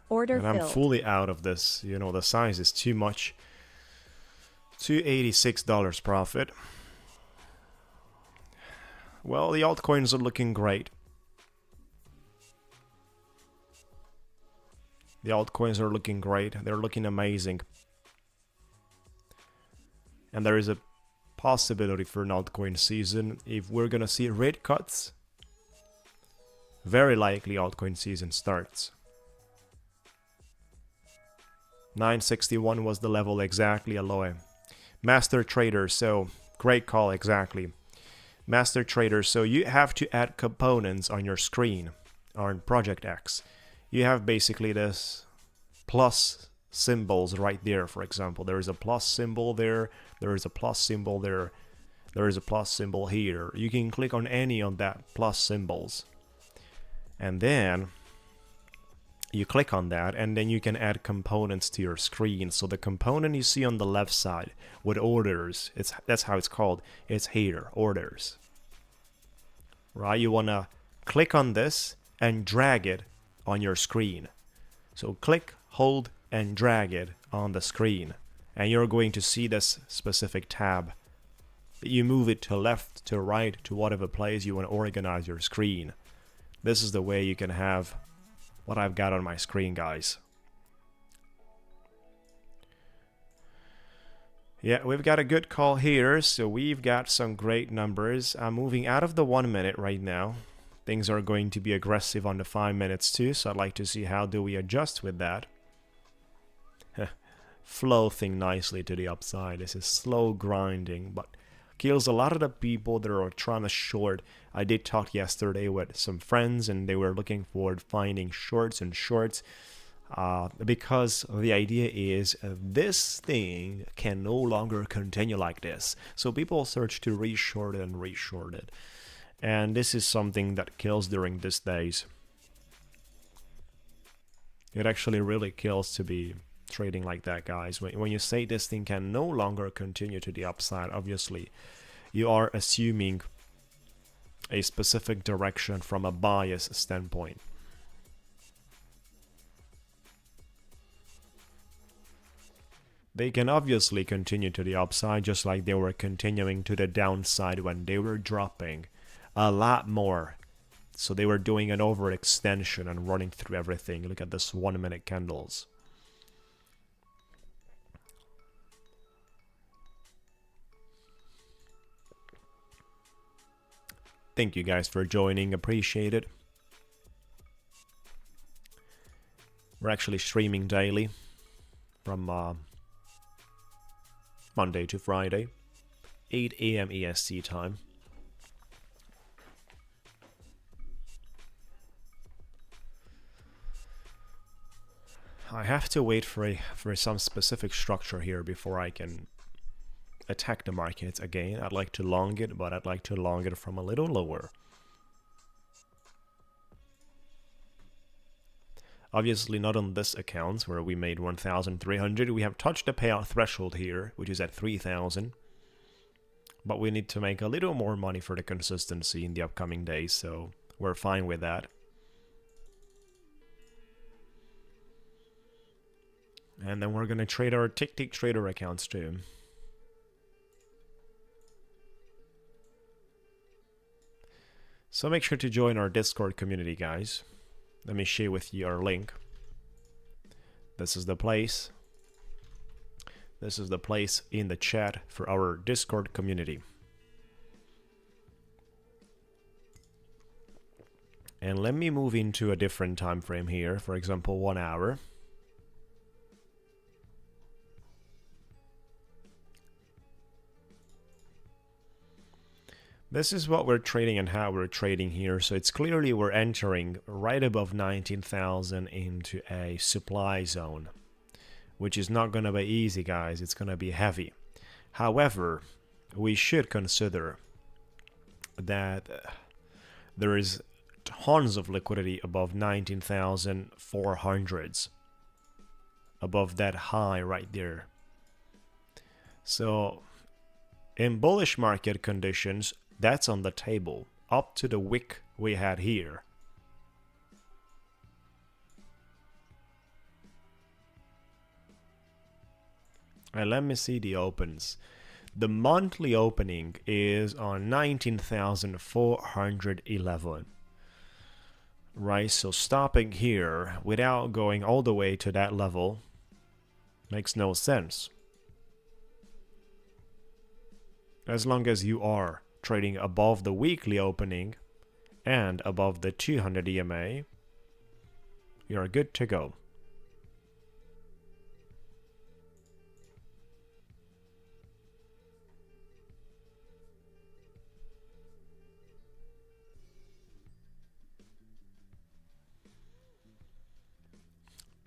Order And I'm filled. fully out of this. You know, the size is too much. $286 profit. Well, the altcoins are looking great. The altcoins are looking great. They're looking amazing. And there is a possibility for an altcoin season. If we're gonna see rate cuts, very likely altcoin season starts. 961 was the level exactly, Aloe. Master Trader, so great call, exactly. Master Trader, so you have to add components on your screen on Project X. You have basically this plus symbols right there. For example, there is a plus symbol there, there is a plus symbol there, there is a plus symbol here. You can click on any of that plus symbols, and then you click on that, and then you can add components to your screen. So the component you see on the left side with orders, that's how it's called. It's here, orders. Right? You want to click on this and drag it on your screen. So click, hold, and drag it on the screen, and you're going to see this specific tab. You move it to left, to right, to whatever place you want to organize your screen. This is the way you can have what I've got on my screen, guys. Yeah, we've got a good call here, so we've got some great numbers. I'm moving out of the 1 minute right now. Things are going to be aggressive on the 5 minutes too, so I'd like to see how do we adjust with that. Floating nicely to the upside. This is slow grinding, but kills a lot of the people that are trying to short. I did talk yesterday with some friends, and they were looking forward finding shorts and shorts, because the idea is this thing can no longer continue like this. So people search to reshort it and reshort it, and this is something that kills during these days. It actually really kills to be trading like that, guys. When you say this thing can no longer continue to the upside, obviously you are assuming a specific direction from a bias standpoint. They can obviously continue to the upside just like they were continuing to the downside when they were dropping a lot more. So they were doing an overextension and running through everything. Look at this 1 minute candles. Thank you guys for joining, appreciate it. We're actually streaming daily from Monday to Friday, 8 AM EST time. I have to wait for some specific structure here before I can attack the markets again. I'd like to long it, but I'd like to long it from a little lower. Obviously not on this account where we made 1,300. We have touched the payout threshold here, which is at 3,000. But we need to make a little more money for the consistency in the upcoming days, so we're fine with that. And then we're going to trade our Ticktick trader accounts too. So make sure to join our Discord community, guys. Let me share with you our link. This is the place. This is the place in the chat for our Discord community. And let me move into a different time frame here, for example, 1 hour. This is what we're trading and how we're trading here. So it's clearly we're entering right above 19,000 into a supply zone, which is not going to be easy, guys. It's going to be heavy. However, we should consider that there is tons of liquidity above 19,400s, above that high right there. So in bullish market conditions, that's on the table, up to the wick we had here. And let me see the opens. The monthly opening is on 19,411. Right, so stopping here without going all the way to that level makes no sense. As long as you are trading above the weekly opening and above the 200 EMA, you're good to go.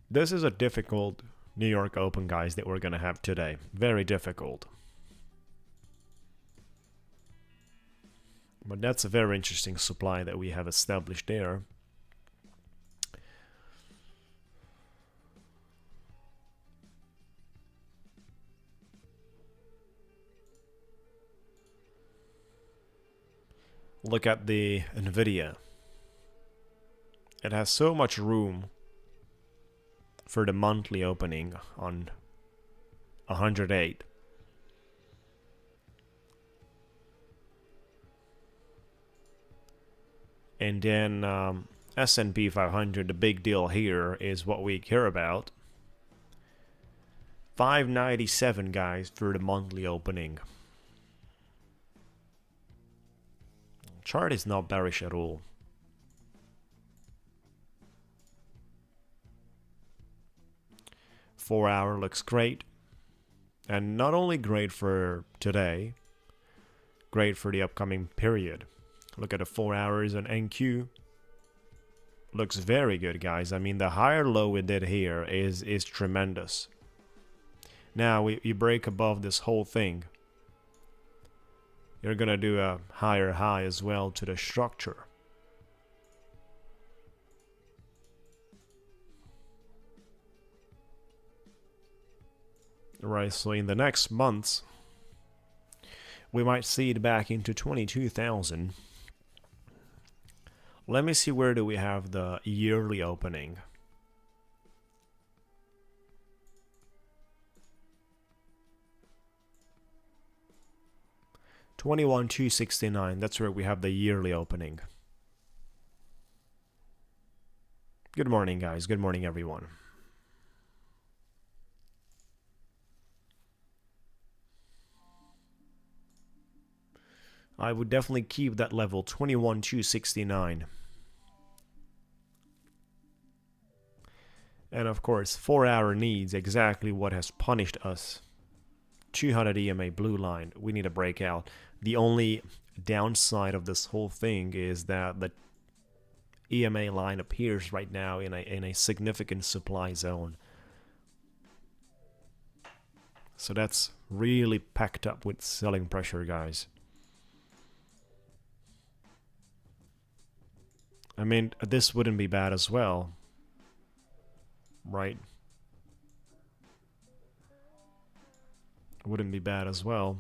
This is a difficult New York Open, guys, that we're going to have today. Very difficult. But that's a very interesting supply that we have established there. Look at the Nvidia. It has so much room for the monthly opening on 108. And then S&P 500, the big deal here is what we care about. 597, guys, for the monthly opening. Chart is not bearish at all. Four-hour looks great. And not only great for today, great for the upcoming period. Look at the 4 hours on NQ. Looks very good, guys. I mean, the higher low we did here is tremendous. Now, you break above this whole thing. You're going to do a higher high as well to the structure. Right, so in the next months, we might see it back into 22,000. Let me see, where do we have the yearly opening? $21,269. That's where we have the yearly opening. Good morning, guys. Good morning, everyone. I would definitely keep that level, 21,269. And of course, 4 hour needs exactly what has punished us. 200 EMA blue line, we need a breakout. The only downside of this whole thing is that the EMA line appears right now in a significant supply zone. So that's really packed up with selling pressure, guys. I mean, this wouldn't be bad as well, right? Wouldn't be bad as well.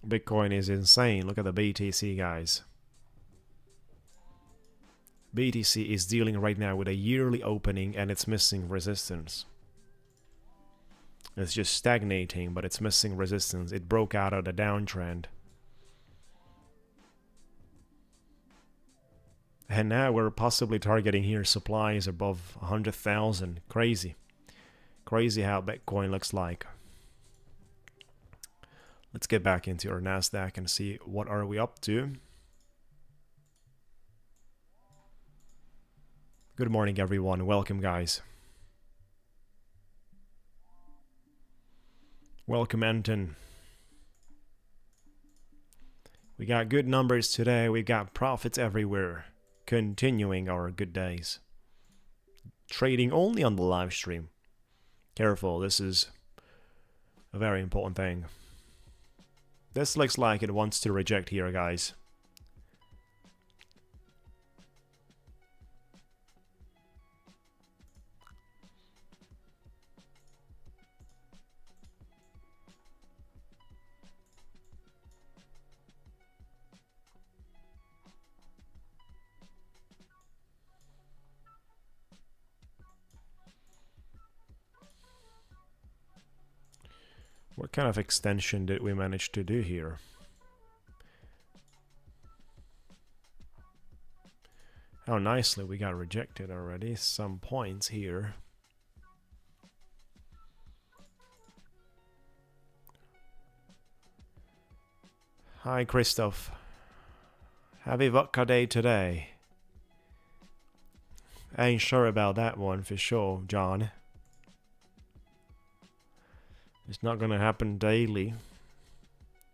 Bitcoin is insane. Look at the BTC, guys. BTC is dealing right now with a yearly opening and it's missing resistance. It's just stagnating, but it's missing resistance. It broke out of the downtrend. And now we're possibly targeting here supplies above 100,000. Crazy. Crazy how Bitcoin looks like. Let's get back into our Nasdaq and see what are we up to. Good morning, everyone. Welcome, guys. Welcome, Anton. We got good numbers today. We got profits everywhere. Continuing our good days. Trading only on the live stream. Careful, this is a very important thing. This looks like it wants to reject here, guys. What kind of extension did we manage to do here? How nicely we got rejected already. Some points here. Hi, Christoph. Happy vodka day today. I ain't sure about that one for sure, John. It's not going to happen daily.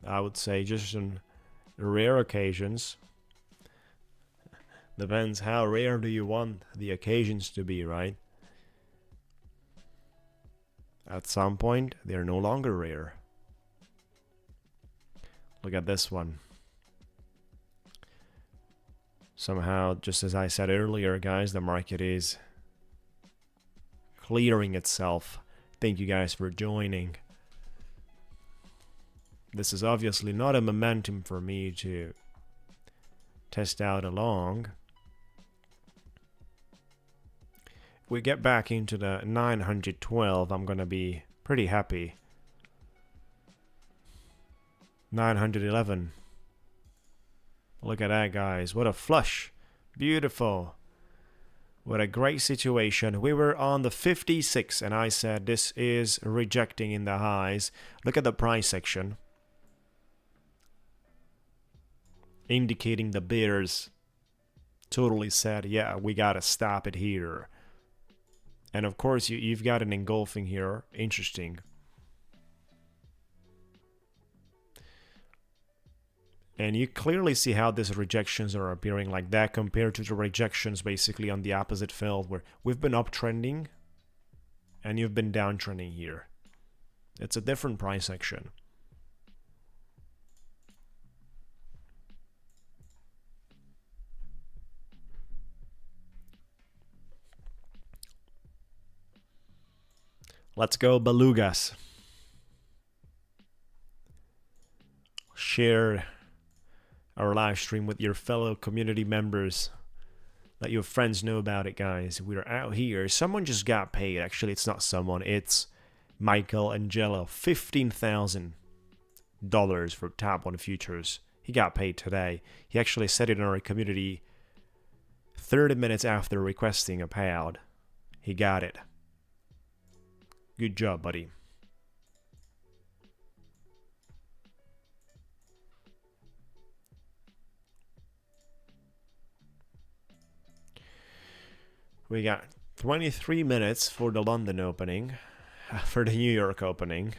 I would say just on rare occasions. Depends how rare do you want the occasions to be, right? At some point, they're no longer rare. Look at this one. Somehow, just as I said earlier, guys, the market is clearing itself. Thank you guys for joining. This is obviously not a momentum for me to test out along. If we get back into the 912, I'm going to be pretty happy. 911. Look at that, guys. What a flush. Beautiful. What a great situation. We were on the 56 and I said this is rejecting in the highs. Look at the price section. Indicating the bears totally said, yeah, we gotta stop it here. And of course, you've got an engulfing here. Interesting. And you clearly see how these rejections are appearing like that compared to the rejections basically on the opposite field where we've been uptrending and you've been downtrending here. It's a different price action. Let's go, belugas. Share our live stream with your fellow community members. Let your friends know about it, guys. We're out here. Someone just got paid. Actually, it's not someone. It's Michael Angelo. $15,000 for Top 1 Futures. He got paid today. He actually said it in our community 30 minutes after requesting a payout. He got it. Good job, buddy. We got 23 minutes for the London opening, for the New York opening.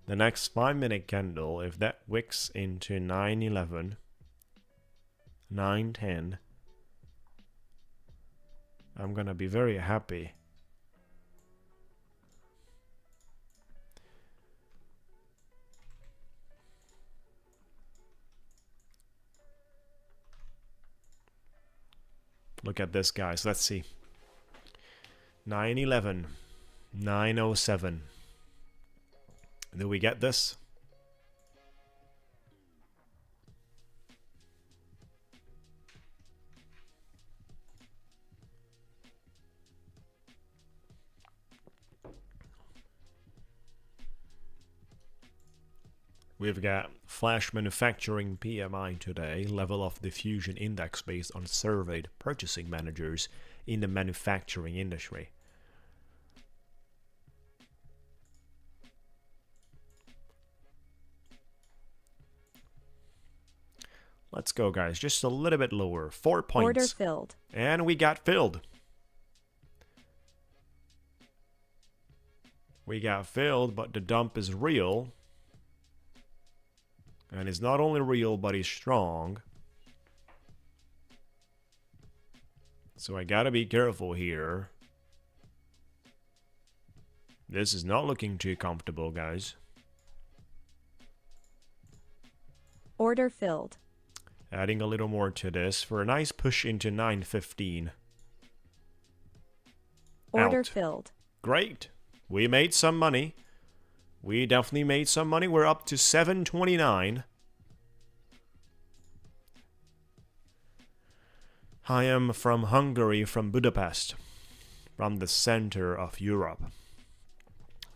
The next 5-minute candle, if that wicks into 911, 910, I'm gonna be very happy. Look at this, guys. Let's see. 911, 907. Do we get this? We've got flash manufacturing PMI today, level of diffusion index based on surveyed purchasing managers in the manufacturing industry. Let's go, guys. Just a little bit lower. 4 points. Order filled. And we got filled. We got filled, but the dump is real. And it's not only real, but it's strong. So I gotta be careful here. This is not looking too comfortable, guys. Order filled. Adding a little more to this for a nice push into 915. Order Out. filled. Great. We made some money. We definitely made some money. We're up to 729. I am from Hungary, from Budapest, from the center of Europe.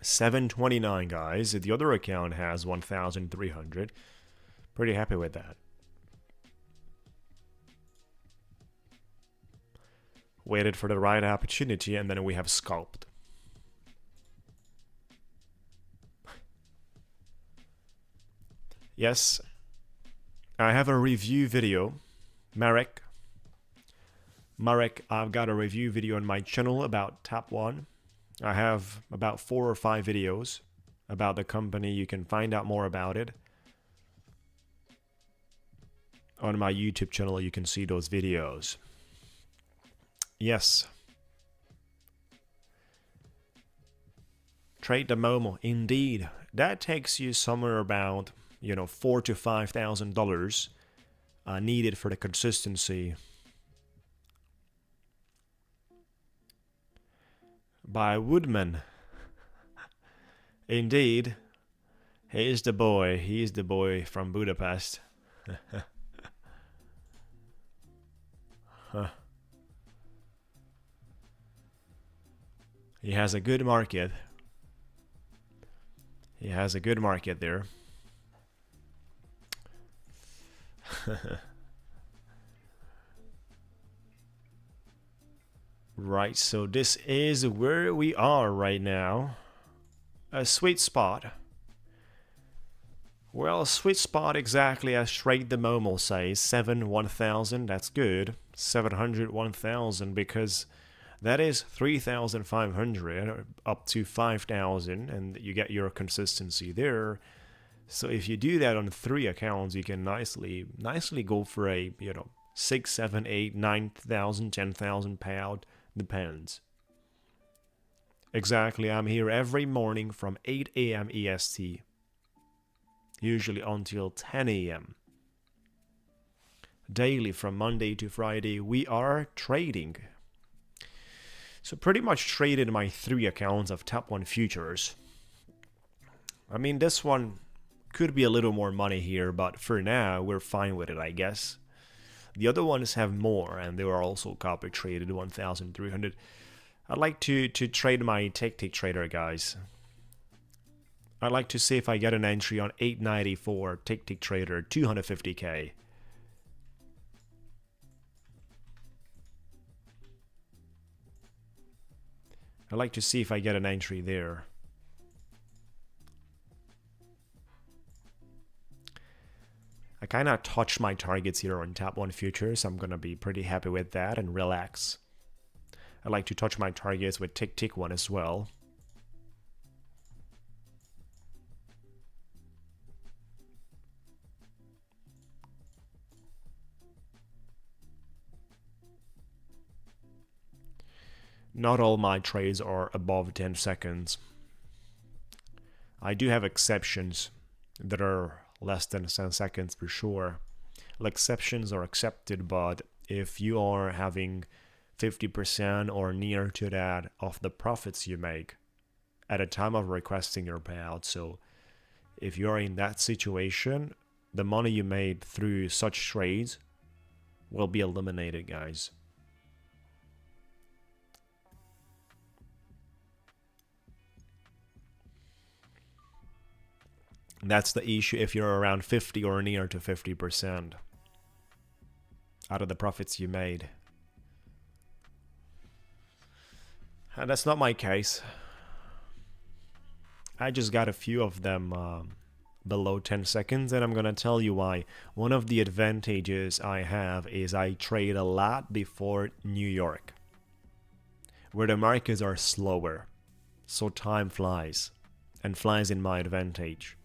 729, guys. The other account has 1,300. Pretty happy with that. Waited for the right opportunity, and then we have scalped. Yes, I have a review video. Marek, I've got a review video on my channel about Tap 1. I have about 4 or 5 videos about the company. You can find out more about it. On my YouTube channel, you can see those videos. Yes. Trade the Momo. Indeed. That takes you somewhere about, $4,000 to $5,000 needed for the consistency. By Woodman. Indeed. He's the boy. He's the boy from Budapest. Huh. He has a good market. He has a good market there. Right, so this is where we are right now. A sweet spot. Well, sweet spot exactly as Trade the Momo says. 1,000, that's good. 700, 1,000, because that is 3,500 up to 5,000, and you get your consistency there. So if you do that on 3 accounts, you can nicely go for a 6, 7, 8, 9,000, 10,000 payout. Depends. Exactly, I'm here every morning from 8 a.m. EST, usually until 10 a.m. Daily from Monday to Friday, we are trading. So pretty much traded my 3 accounts of Tap 1 futures. I mean, this one could be a little more money here, but for now, we're fine with it, I guess. The other ones have more, and they were also copy traded 1,300. I'd like to trade my Ticktick trader, guys. I'd like to see if I get an entry on 894 Ticktick trader, 250k. I'd like to see if I get an entry there. I kind of touched my targets here on Tap 1 futures. I'm going to be pretty happy with that and relax. I like to touch my targets with Ticktick one as well. Not all my trades are above 10 seconds. I do have exceptions that are less than 10 seconds for sure. Exceptions are accepted, but if you are having 50% or near to that of the profits you make at a time of requesting your payout. So if you're in that situation, the money you made through such trades will be eliminated, guys. That's the issue if you're around 50 or near to 50% out of the profits you made. And that's not my case. I just got a few of them below 10 seconds, and I'm gonna tell you why. One of the advantages I have is I trade a lot before New York, where the markets are slower, so time flies, and flies in my advantage.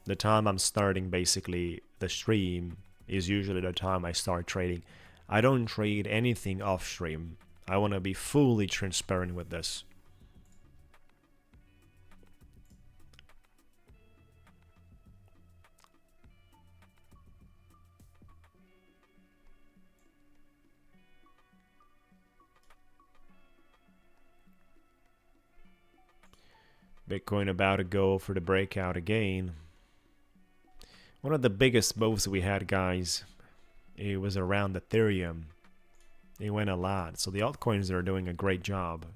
The time I'm starting basically the stream is usually the time I start trading. I don't trade anything off stream. I want to be fully transparent with this. Bitcoin about to go for the breakout again. One of the biggest moves we had, guys, it was around Ethereum. It went a lot. So the altcoins are doing a great job.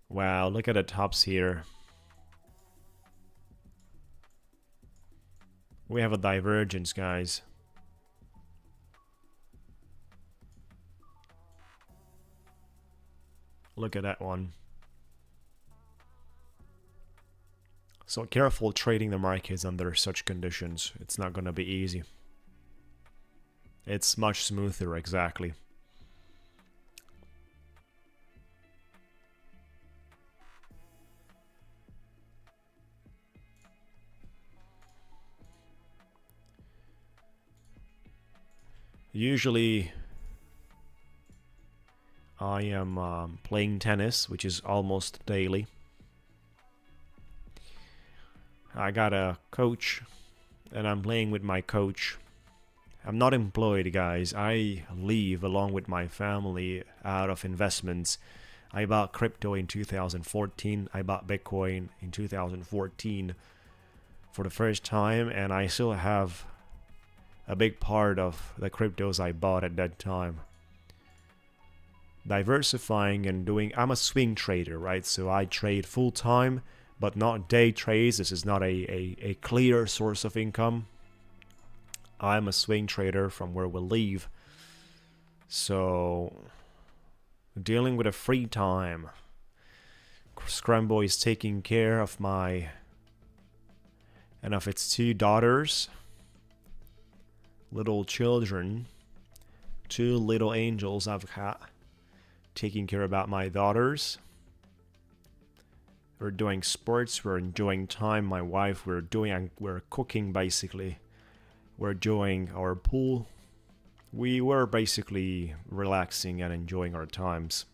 Wow, look at the tops here. We have a divergence, guys. Look at that one. So careful trading the markets under such conditions. It's not gonna be easy. It's much smoother, exactly. Usually I am playing tennis, which is almost daily. I got a coach, and I'm playing with my coach. I'm not employed, guys. I live along with my family out of investments. I bought crypto in 2014. I bought Bitcoin in 2014 for the first time, and I still have a big part of the cryptos I bought at that time. Diversifying and doing, I'm a swing trader, right? So I trade full time, but not day trades. This is not a clear source of income. I'm a swing trader from where we live. So dealing with a free time. Scrambo is taking care of my and of its two daughters, little children, two little angels I've got, taking care about my daughters. We're doing sports, we're enjoying time. My wife, we're cooking basically. We're doing our pool. We were basically relaxing and enjoying our times.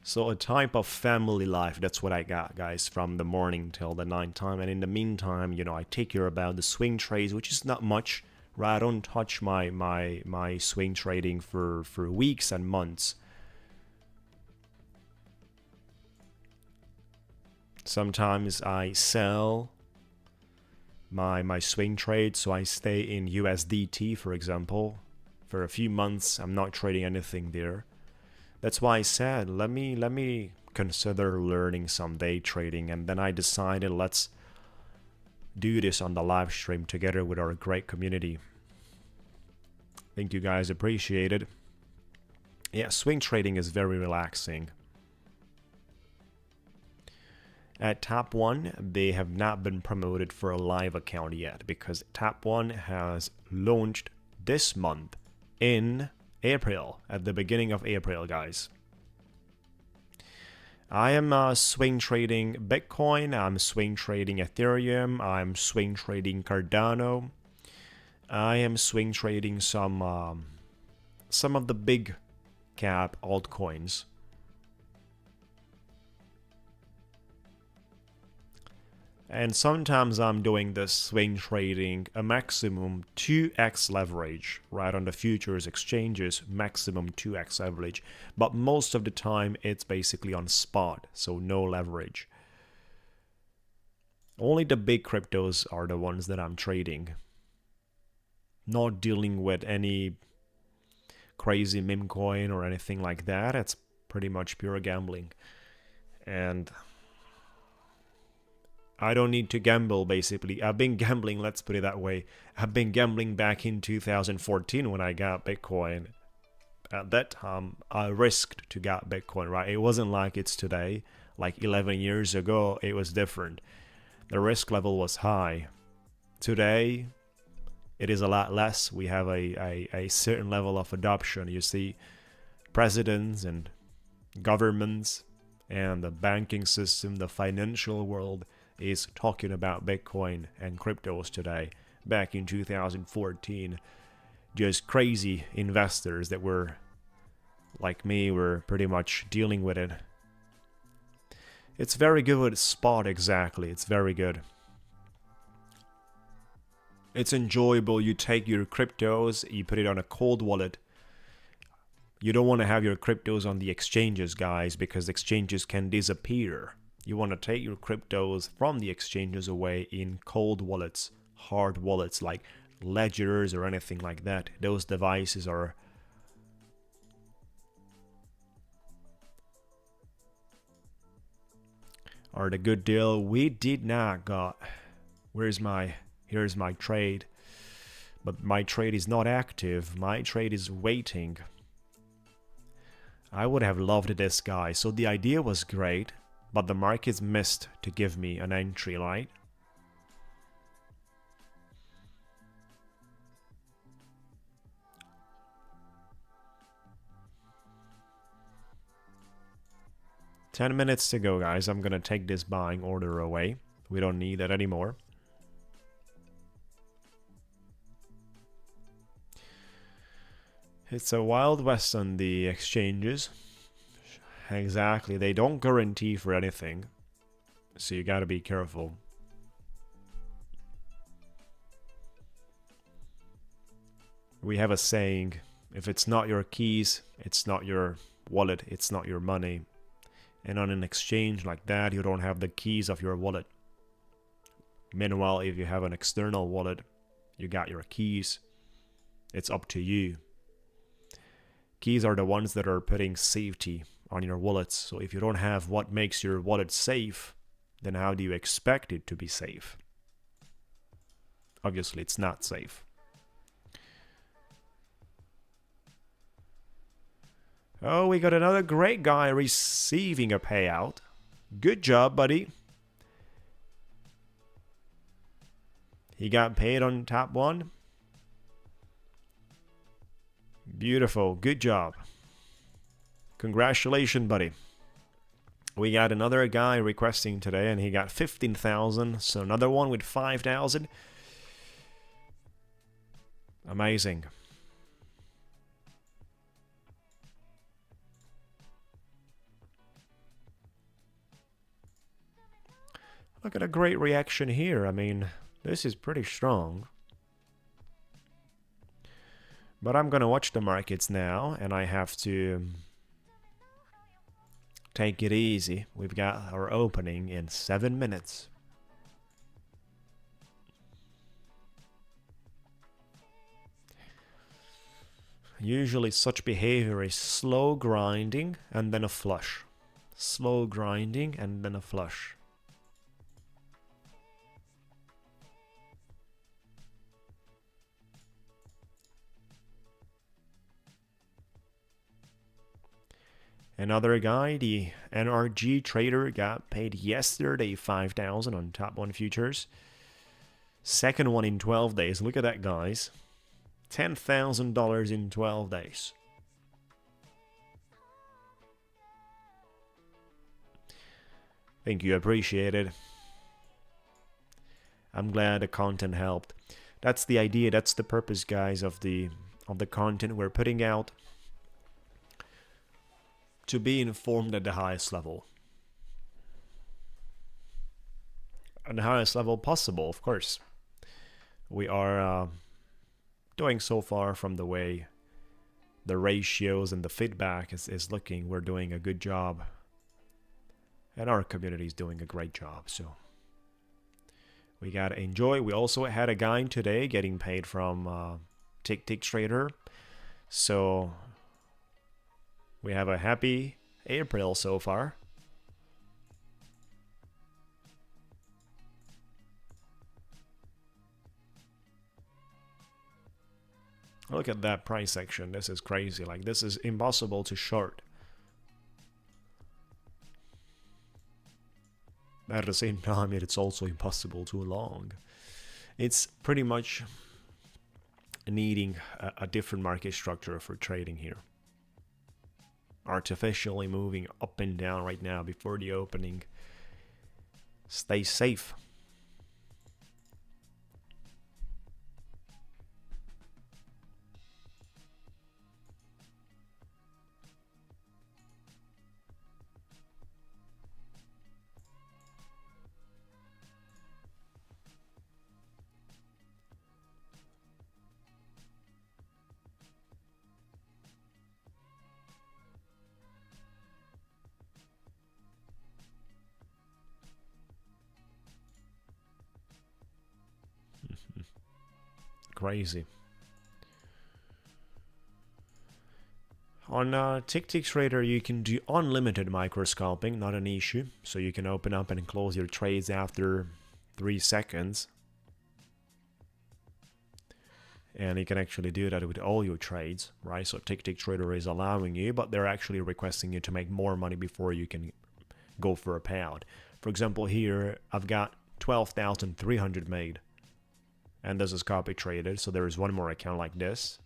So a type of family life, that's what I got, guys, from the morning till the night time. And in the meantime, you know, I take care about the swing trades, which is not much, right? I don't touch my swing trading for weeks and months. Sometimes I sell my swing trade, so I stay in USDT, for example. For a few months, I'm not trading anything there. That's why I said, let me consider learning some day trading, and then I decided let's do this on the live stream together with our great community. Think you guys appreciate it. Yeah, swing trading is very relaxing. At Tap 1, they have not been promoted for a live account yet because Tap 1 has launched this month in April, at the beginning of April, guys. I am swing trading Bitcoin, I'm swing trading Ethereum, I'm swing trading Cardano. I am swing trading some of the big cap altcoins. And sometimes I'm doing this swing trading a maximum 2x leverage, right? On the futures exchanges, maximum 2x leverage. But most of the time it's basically on spot, so no leverage. Only the big cryptos are the ones that I'm trading. Not dealing with any crazy meme coin or anything like that. It's pretty much pure gambling. And I don't need to gamble, basically. I've been gambling, let's put it that way. I've been gambling back in 2014 when I got Bitcoin. At that time, I risked to get Bitcoin, right? It wasn't like it's today. Like 11 years ago, it was different. The risk level was high. Today, it is a lot less. We have a certain level of adoption. You see, presidents and governments and the banking system, the financial world is talking about Bitcoin and cryptos today. Back in 2014, just crazy investors that were like me were pretty much dealing with it. It's very good spot, exactly. It's very good. It's enjoyable. You take your cryptos, you put it on a cold wallet. You don't want to have your cryptos on the exchanges, guys, because exchanges can disappear. You want to take your cryptos from the exchanges away in cold wallets, hard wallets like ledgers or anything like that. Those devices are the good deal. We did not got. Here's my trade. But my trade is not active. My trade is waiting. I would have loved this guy. So the idea was great, but the markets missed to give me an entry, right? $10 minutes to go, guys. I'm gonna take this buying order away. We don't need that anymore. It's a wild west on the exchanges. Exactly. They don't guarantee for anything. So you gotta be careful. We have a saying, if it's not your keys, it's not your wallet, it's not your money. And on an exchange like that, you don't have the keys of your wallet. Meanwhile, if you have an external wallet, you got your keys. It's up to you. Keys are the ones that are putting safety on your wallets. So if you don't have what makes your wallet safe, then how do you expect it to be safe? Obviously, it's not safe. Oh, we got another great guy receiving a payout. Good job, buddy. He got paid on top one. Beautiful. Good job. Congratulations, buddy. We got another guy requesting today, and he got 15,000. So another one with 5,000. Amazing. Look at a great reaction here. I mean, this is pretty strong. But I'm gonna watch the markets now, and I have to take it easy. We've got our opening in 7 minutes. Usually such behavior is slow grinding and then a flush. Slow grinding and then a flush. Another guy, the NRG trader, got paid yesterday 5,000 on top one futures. Second one in 12 days. Look at that, guys. $10,000 in 12 days. Thank you, appreciate it. I'm glad the content helped. That's the idea, that's the purpose, guys, of the content we're putting out. To be informed at the highest level. on the highest level possible, of course. We are doing so far from the way the ratios and the feedback is looking. We're doing a good job. And our community is doing a great job. So we got to enjoy. We also had a guy today getting paid from Ticktick Trader. So we have a happy April so far. Look at that price action. This is crazy. Like, this is impossible to short. At the same time, it's also impossible to long. It's pretty much needing a different market structure for trading here. Artificially moving up and down right now before the opening. Stay safe. Crazy. On Ticktick Trader, you can do unlimited micro scalping, not an issue. So you can open up and close your trades after 3 seconds. And you can actually do that with all your trades, right? So Ticktick Trader is allowing you, but they're actually requesting you to make more money before you can go for a payout. For example, here I've got 12,300 made. And this is copy traded, so there is one more account like this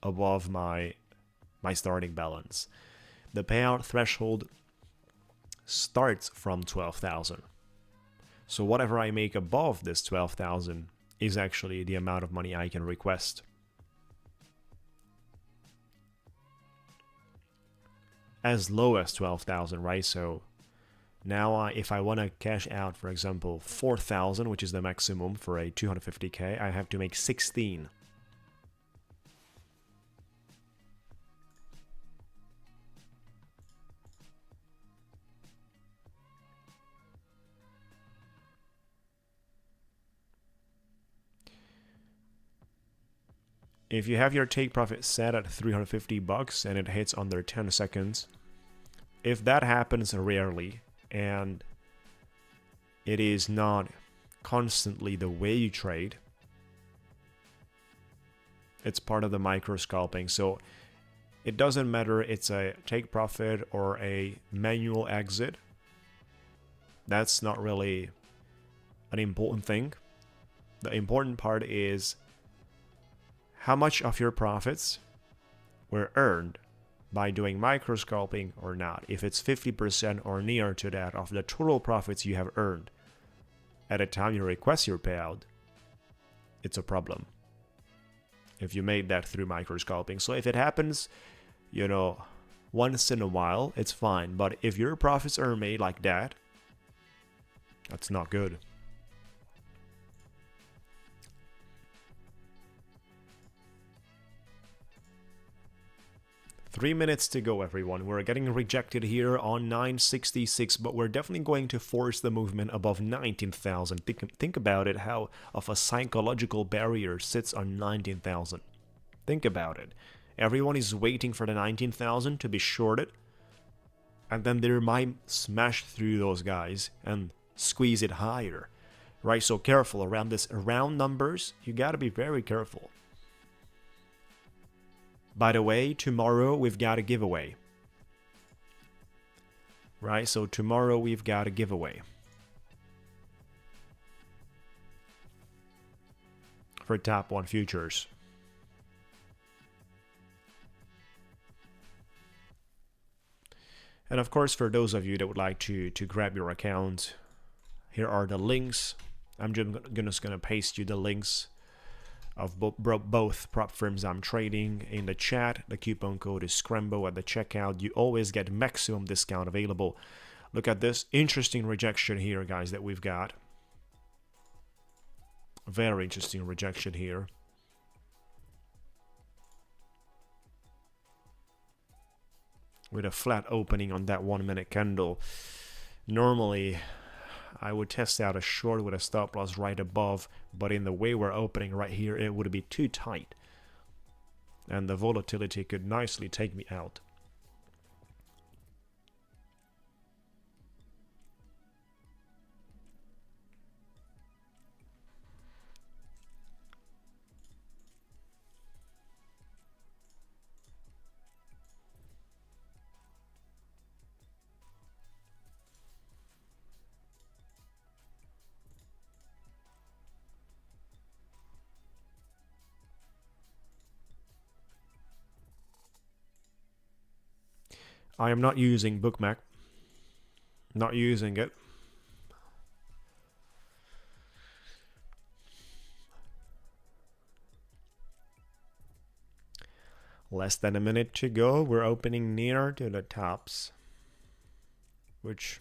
above my starting balance. The payout threshold starts from 12,000. So whatever I make above this 12,000 is actually the amount of money I can request. As low as 12,000, right? So now if I want to cash out, for example, 4,000, which is the maximum for a 250k, I have to make 16. If you have your take profit set at 350 bucks and it hits under 10 seconds, if that happens rarely and it is not constantly the way you trade, it's part of the micro scalping. So it doesn't matter it's a take profit or a manual exit. That's not really an important thing. The important part is how much of your profits were earned by doing micro scalping or not. If it's 50% or near to that of the total profits you have earned at the time you request your payout, it's a problem. If you made that through micro scalping. So if it happens, you know, once in a while, it's fine. But if your profits are made like that, that's not good. Three minutes to go, everyone. We're getting rejected here on 966, but we're definitely going to force the movement above 19,000. Think about it, how of a psychological barrier sits on 19,000. Think about it. Everyone is waiting for the 19,000 to be shorted, and then they might smash through those guys and squeeze it higher, right? So careful around this round numbers. You got to be very careful. By the way, tomorrow we've got a giveaway. Right, so tomorrow we've got a giveaway. For top 1 futures. And of course, for those of you that would like to grab your account, here are the links. I'm just gonna paste you the links of both prop firms I'm trading in the chat. The coupon code is SCRAMBO at the checkout. You always get maximum discount available. Look at this interesting rejection here, guys, that we've got. Very interesting rejection here. With a flat opening on that 1 minute candle. Normally, I would test out a short with a stop loss right above, but in the way we're opening right here, it would be too tight. And the volatility could nicely take me out. I am not using Bookmap. Not using it. Less than a minute to go. We're opening near to the tops, which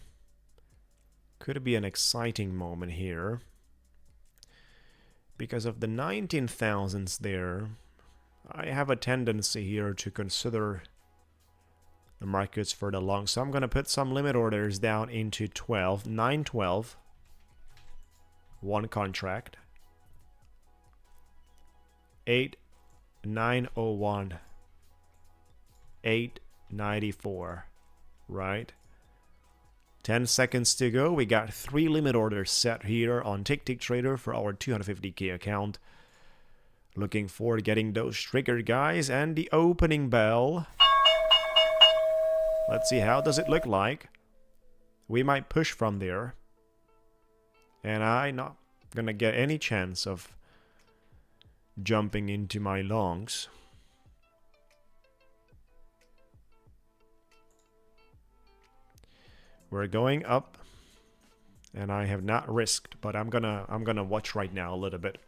could be an exciting moment here. Because of the 19,000s there, I have a tendency here to consider the markets for the long. So I'm going to put some limit orders down into 912. One contract. 8901. 894. Right? 10 seconds to go. We got 3 limit orders set here on Ticktick Trader for our 250k account. Looking forward to getting those triggered, guys. And the opening bell. Let's see, how does it look like? We might push from there. And I'm not gonna get any chance of jumping into my longs. We're going up. And I have not risked, but I'm gonna watch right now a little bit.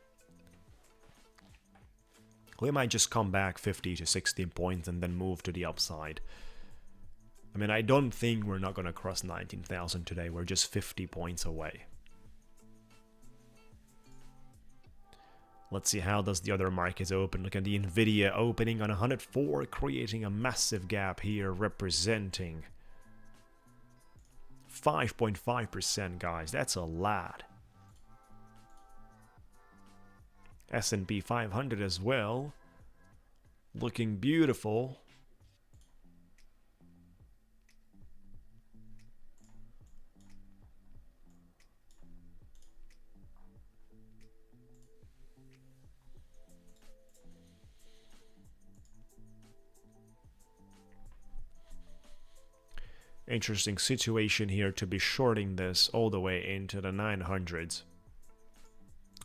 We might just come back 50 to 16 points and then move to the upside. I mean, I don't think we're not going to cross 19,000 today. We're just 50 points away. Let's see how does the other markets open. Look at the Nvidia opening on 104, creating a massive gap here, representing 5.5%, guys. That's a lot. S&P 500 as well. Looking beautiful. Interesting situation here to be shorting this all the way into the 900s.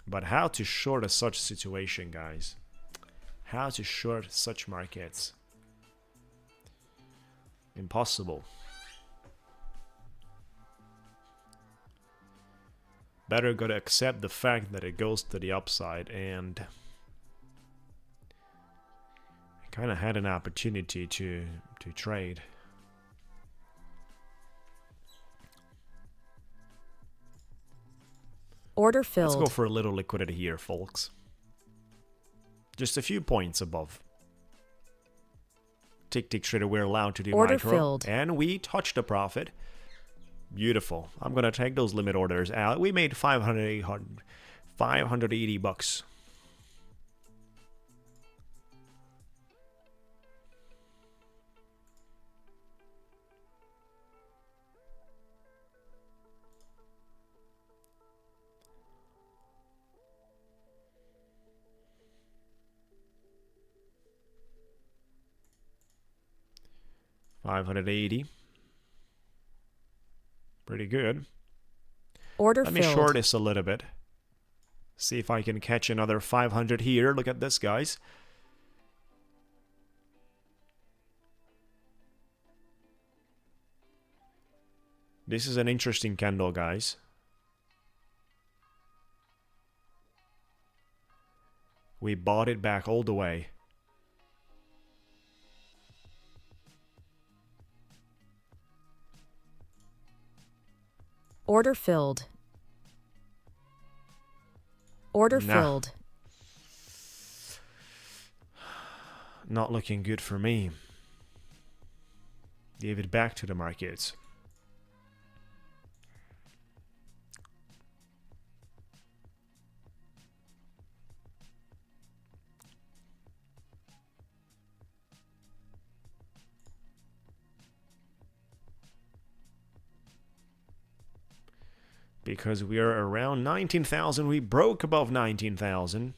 But how to short a such situation, guys? How to short such markets? Impossible. Better gotta accept the fact that it goes to the upside, and I kind of had an opportunity to trade. Order filled. Let's go for a little liquidity here, folks. Just a few points above. Ticktick Trader, we're allowed to do Order micro. filled. And we touched a profit. Beautiful. I'm going to take those limit orders out. We made 580 bucks. $580. Pretty good. Order Let me filled. short this a little bit. See if I can catch another 500 here. Look at this, guys. This is an interesting candle, guys. We bought it back all the way. Order filled. Order Nah. filled. Not looking good for me. Give it back to the markets. Because we are around 19,000. We broke above 19,000.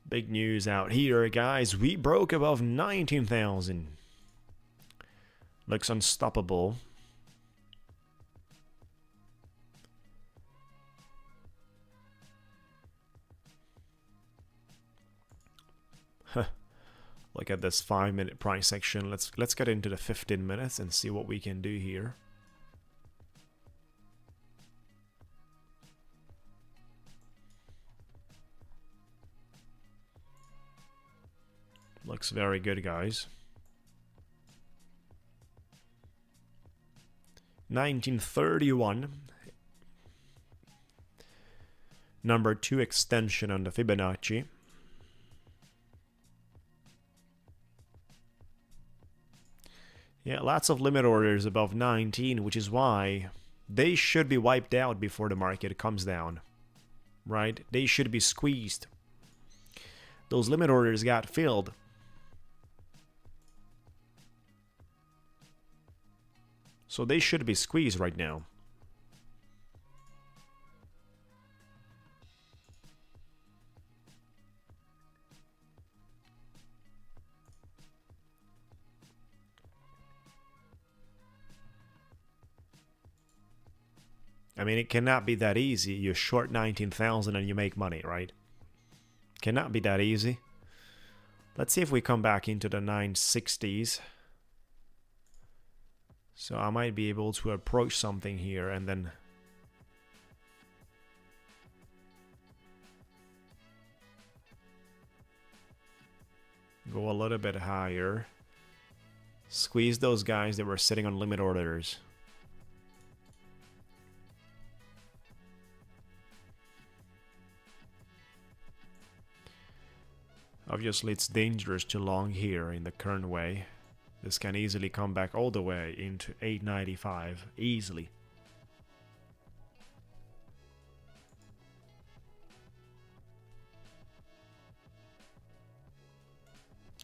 Big news out here, guys. We broke above 19,000. Looks unstoppable. Look at this 5-minute price section. Let's get into the 15 minutes and see what we can do here. Looks very good, guys. 1931. Number 2 extension on the Fibonacci. Yeah, lots of limit orders above 19, which is why they should be wiped out before the market comes down. Right? They should be squeezed. Those limit orders got filled. So they should be squeezed right now. I mean, it cannot be that easy. You short 19,000 and you make money, right? Cannot be that easy. Let's see if we come back into the 960s. So I might be able to approach something here and then go a little bit higher. Squeeze those guys that were sitting on limit orders. Obviously, it's dangerous to long here in the current way. This can easily come back all the way into 895, easily.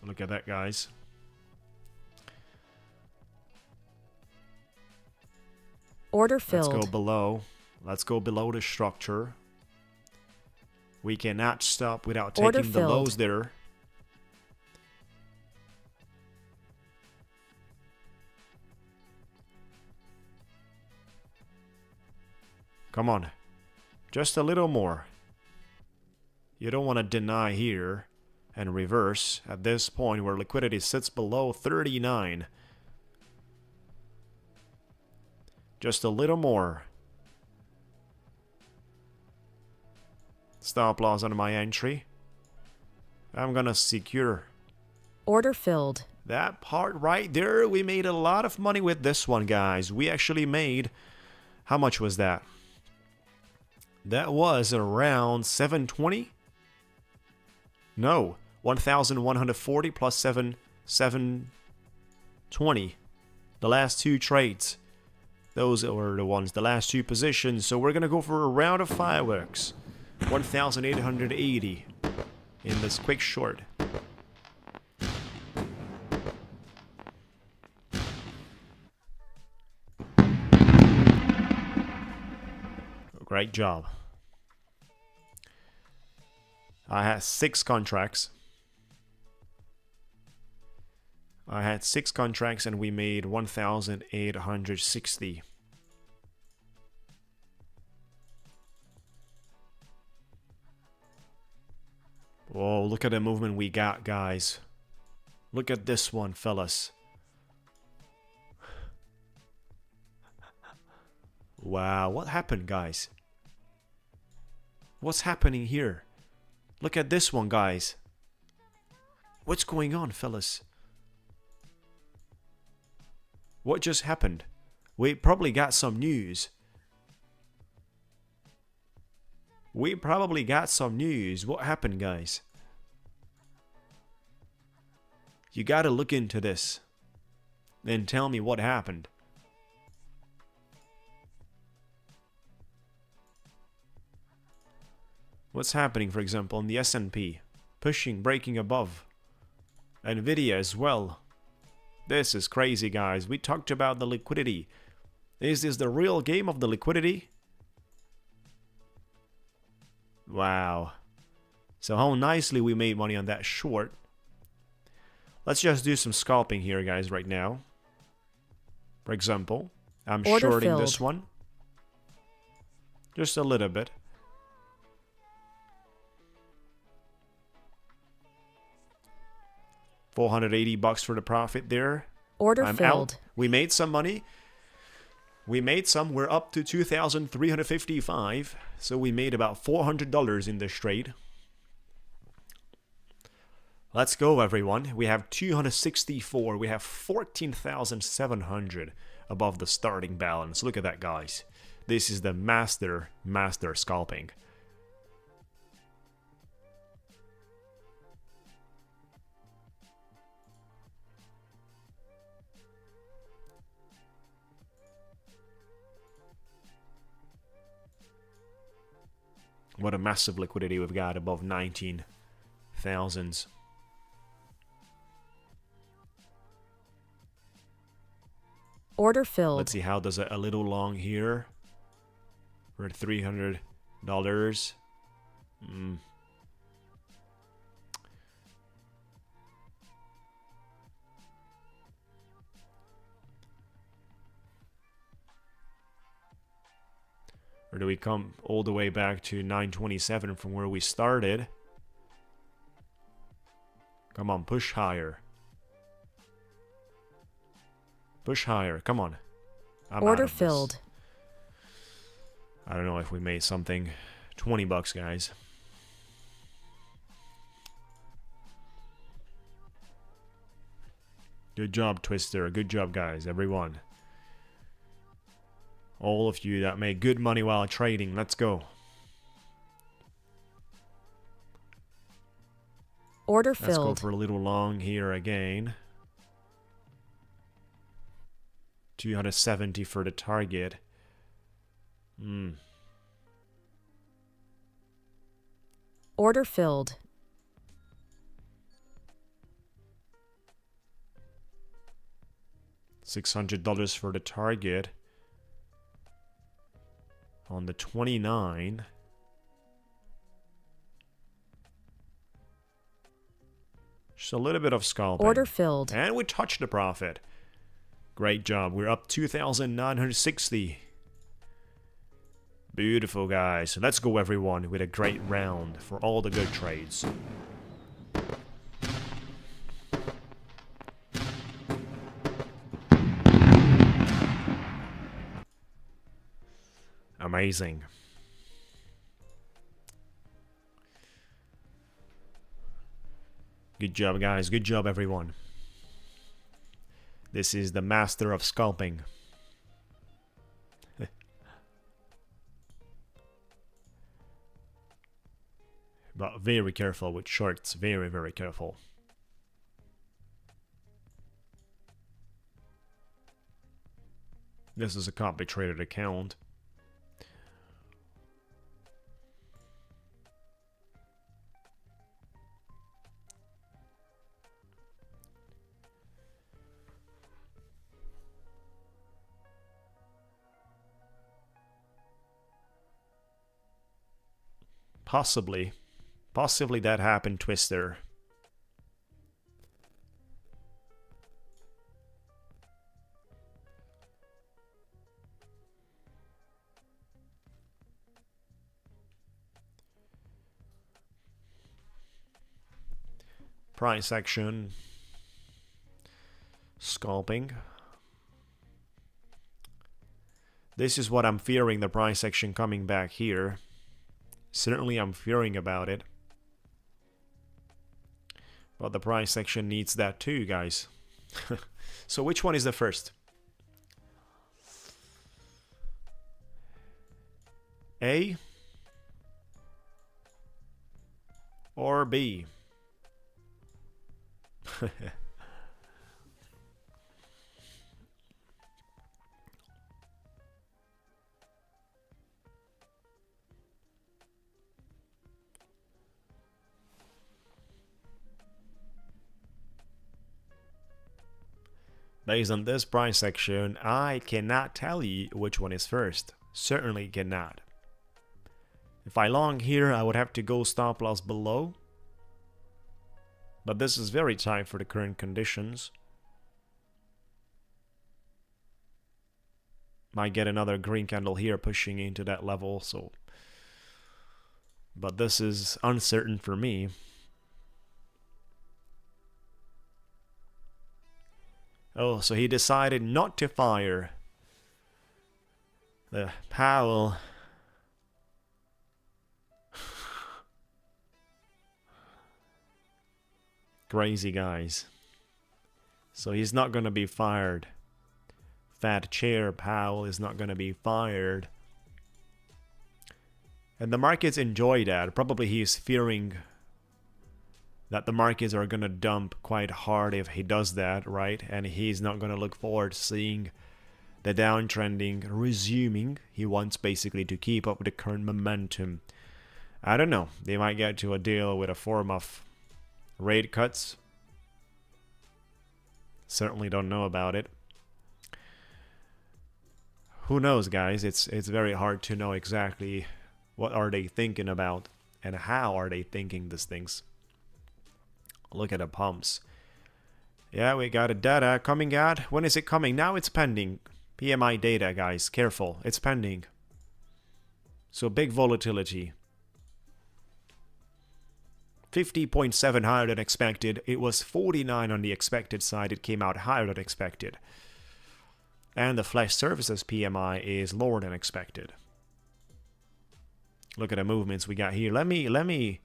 Look at that, guys. Order filled. Let's go below. Let's go below the structure. We cannot stop without taking the lows there. Come on. Just a little more. You don't want to deny here and reverse at this point where liquidity sits below 39. Just a little more. Stop loss on my entry. I'm gonna secure. Order filled. That part right there, we made a lot of money with this one, guys. We actually made, how much was that? That was around 720? No, 1,140 plus 720. The last two trades. Those are the ones, the last two positions. So we're gonna go for a round of fireworks. 1,880 in this quick short. Great job. I had 6 contracts. And we made 1,860. Whoa, look at the movement we got, guys. Look at this one, fellas. Wow, what happened, guys? What's happening here? Look at this one, guys. What's going on, fellas? What just happened? We probably got some news. We probably got some news. What happened, guys? You gotta look into this. Then tell me what happened. What's happening, for example, in the S&P? Pushing, breaking above. Nvidia as well. This is crazy, guys. We talked about the liquidity. Is this the real game of the liquidity? Wow. So how nicely we made money on that short. Let's just do some scalping here, guys, right now. For example, I'm Order shorting filled. this one. Just a little bit. $480 for the profit there. Order I'm filled. out. We made some money. We made some. We're up to 2,355. So we made about $400 in this trade. Let's go, everyone. We have 264. We have 14,700 above the starting balance. Look at that, guys. This is the master scalping. What a massive liquidity we've got above 19,000s. Order filled. Let's see how does a little long here for $300. Or do we come all the way back to 927 from where we started? Come on, push higher. Push higher, come on. I'm Order out of this. filled. I don't know if we made something. $20, guys. Good job, Twister. Good job, guys. Everyone. All of you that made good money while trading. Let's go. Order Let's go filled. for a little long here again. 270 for the target. Order filled. $600 for the target. On the 29. Just a little bit of scalping. Order filled. And we touched the profit. Great job. We're up 2,960. Beautiful, guys. So let's go, everyone, with a great round for all the good trades. Amazing. Good job, guys. Good job, everyone. This is the master of scalping. But very careful with shorts. Very, very careful. This is a copy traded account. Possibly that happened, Twister. Price action. Scalping. This is what I'm fearing, the price action coming back here. Certainly I'm fearing about it. But the price action needs that too, guys. So which one is the first? A or B? Based on this price action, I cannot tell you which one is first. Certainly cannot. If I long here, I would have to go stop loss below. But this is very tight for the current conditions. Might get another green candle here pushing into that level, so. But this is uncertain for me. Oh, so he decided not to fire the Powell. Crazy guys. So he's not going to be fired. Fat Chair Powell is not going to be fired. And the markets enjoy that. Probably he's fearing that the markets are going to dump quite hard if he does that, right? And he's not going to look forward to seeing the downtrending resuming. He wants basically to keep up with the current momentum. I don't know. They might get to a deal with a form of rate cuts. Certainly don't know about it. Who knows, guys? It's very hard to know exactly what are they thinking about and how are they thinking these things. Look at the pumps. Yeah, we got a data coming out. When is it coming? Now it's pending. PMI data, guys. Careful. It's pending. So big volatility. 50.7 higher than expected. It was 49 on the expected side. It came out higher than expected. And the flash services PMI is lower than expected. Look at the movements we got here. Let me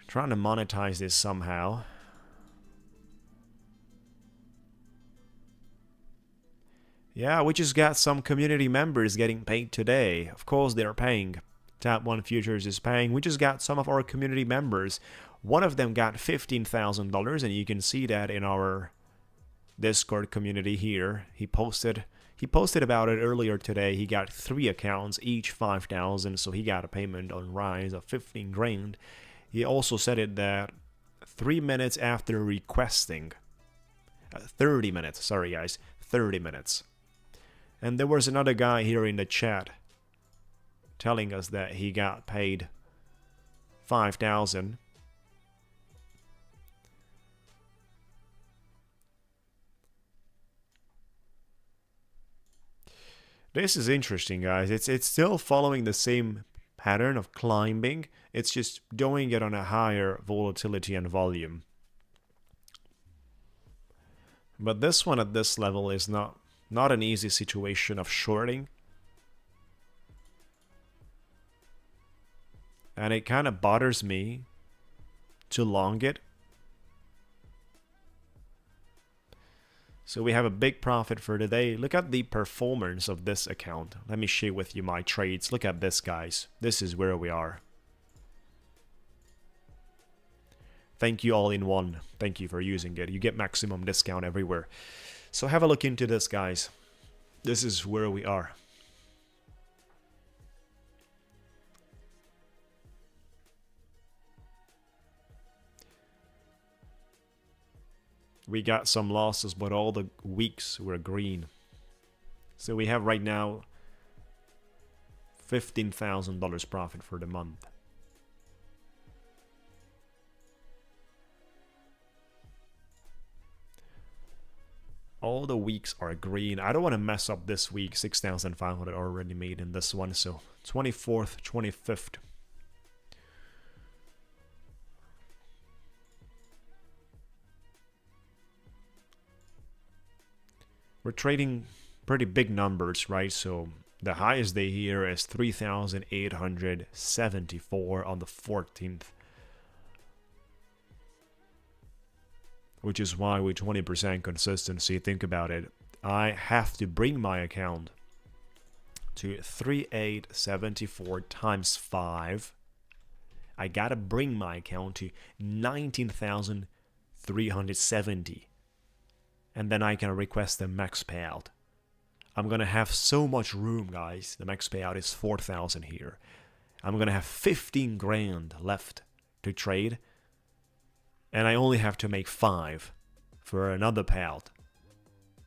trying to monetize this somehow. Yeah, we just got some community members getting paid today. Of course they're paying. Tap 1 Futures is paying. We just got some of our community members. One of them got $15,000 and you can see that in our Discord community here. He posted about it earlier today. He got 3 accounts, each 5,000, so he got a payment on Rise of 15 grand. He also said it that 3 minutes after requesting, 30 minutes, sorry guys, 30 minutes. And there was another guy here in the chat telling us that he got paid 5,000. This is interesting, guys. It's still following the same pattern of climbing. It's just doing it on a higher volatility and volume. But this one at this level is not an easy situation of shorting. And it kind of bothers me to long it. So we have a big profit for today. Look at the performance of this account. Let me share with you my trades. Look at this, guys. This is where we are. Thank you all in one. Thank you for using it. You get maximum discount everywhere. So have a look into this, guys. This is where we are. We got some losses, but all the weeks were green. So we have right now $15,000 profit for the month. All the weeks are green. I don't want to mess up this week. 6,500 already made in this one. So 24th, 25th. We're trading pretty big numbers, right? So the highest day here is 3,874 on the 14th. Which is why with 20% consistency, think about it. I have to bring my account to 3874 times 5. I gotta bring my account to 19,370. And then I can request the max payout. I'm gonna have so much room, guys. The max payout is 4,000 here. I'm gonna have 15 grand left to trade. And I only have to make 5 for another payout.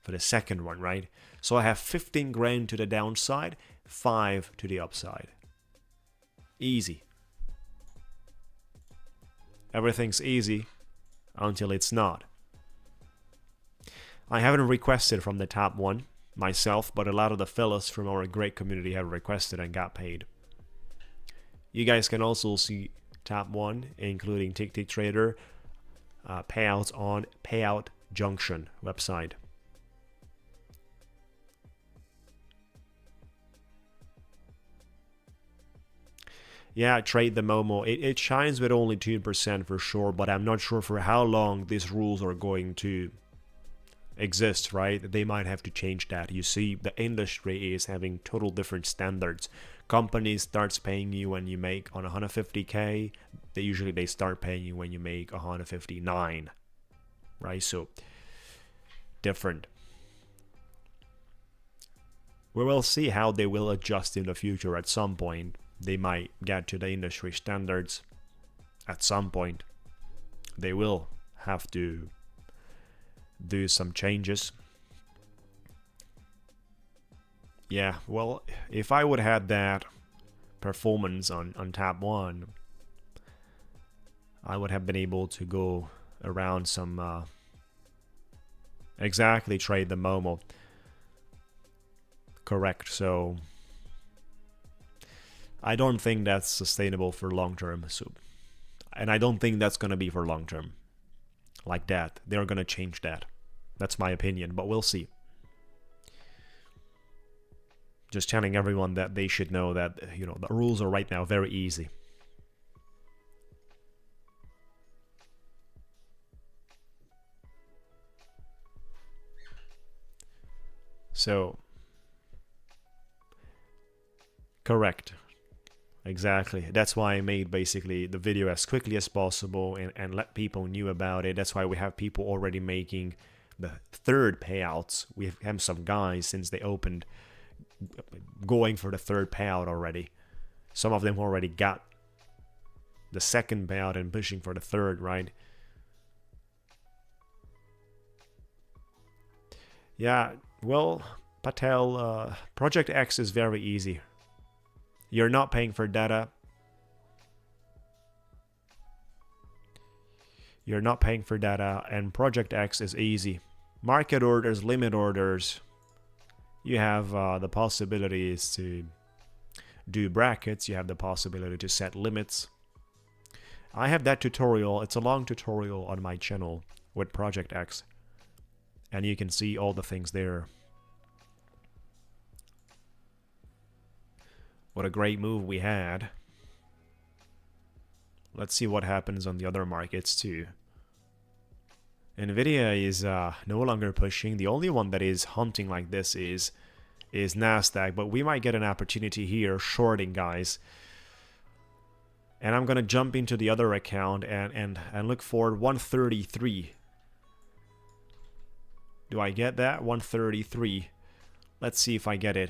For the second one, right? So I have 15 grand to the downside, 5 to the upside. Easy. Everything's easy until it's not. I haven't requested from the top one myself, but a lot of the fellas from our great community have requested and got paid. You guys can also see top one, including Ticktick Trader, payouts on Payout Junction website. Yeah, trade the Momo. It shines with only 2% for sure, but I'm not sure for how long these rules are going to exist, right? They might have to change that. You see, the industry is having total different standards. Companies starts paying you when you make on 150K. They start paying you when you make 159, right? So different. We will see how they will adjust in the future at some point. They might get to the industry standards at some point. They will have to do some changes. Yeah, well, if I would have had that performance on tab 1, I would have been able to go around some exactly trade the Momo. Correct. So I don't think that's sustainable for long term. So, and I don't think that's going to be for long term like that. They're going to change that. That's my opinion, but we'll see. Just telling everyone that they should know that, you know, the rules are right now very easy. So, correct. Exactly. That's why I made basically the video as quickly as possible and let people knew about it. That's why we have people already making the third payouts. We have some guys since they opened going for the third payout already. Some of them already got the second payout and pushing for the third, right? Yeah, well, Patel, Project X is very easy. You're not paying for data. You're not paying for data, and Project X is easy. Market orders, limit orders. You have the possibilities to do brackets. You have the possibility to set limits. I have that tutorial. It's a long tutorial on my channel with Project X. And you can see all the things there. What a great move we had. Let's see what happens on the other markets too. Nvidia is no longer pushing. The only one that is hunting like this is Nasdaq, but we might get an opportunity here shorting, guys. And I'm gonna jump into the other account and look for 133. Do I get that? 133. Let's see if I get it.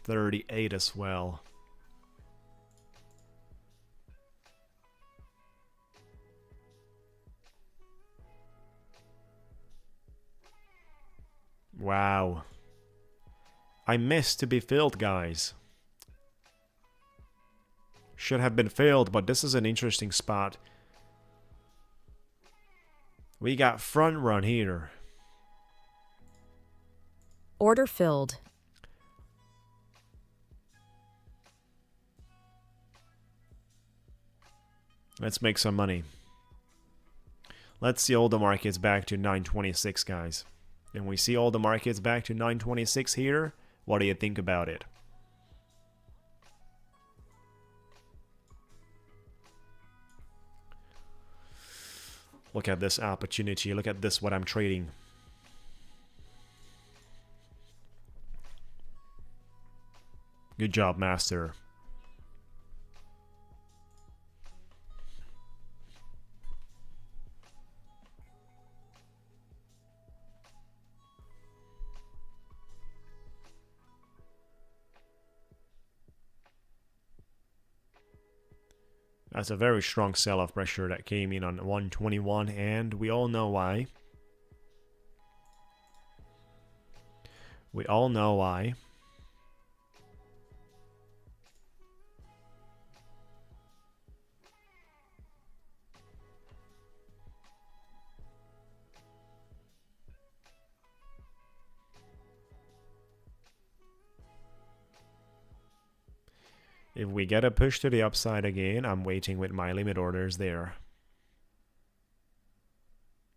38 as well. Wow. I missed to be filled, guys. Should have been filled, but this is an interesting spot. We got front run here. Order filled. Let's make some money. Let's see all the markets back to 926, guys. And we see all the markets back to 926 here. What do you think about it? Look at this opportunity. Look at this, what I'm trading. Good job, master. That's a very strong sell-off pressure that came in on 121, and we all know why. We all know why. If we get a push to the upside again, I'm waiting with my limit orders there.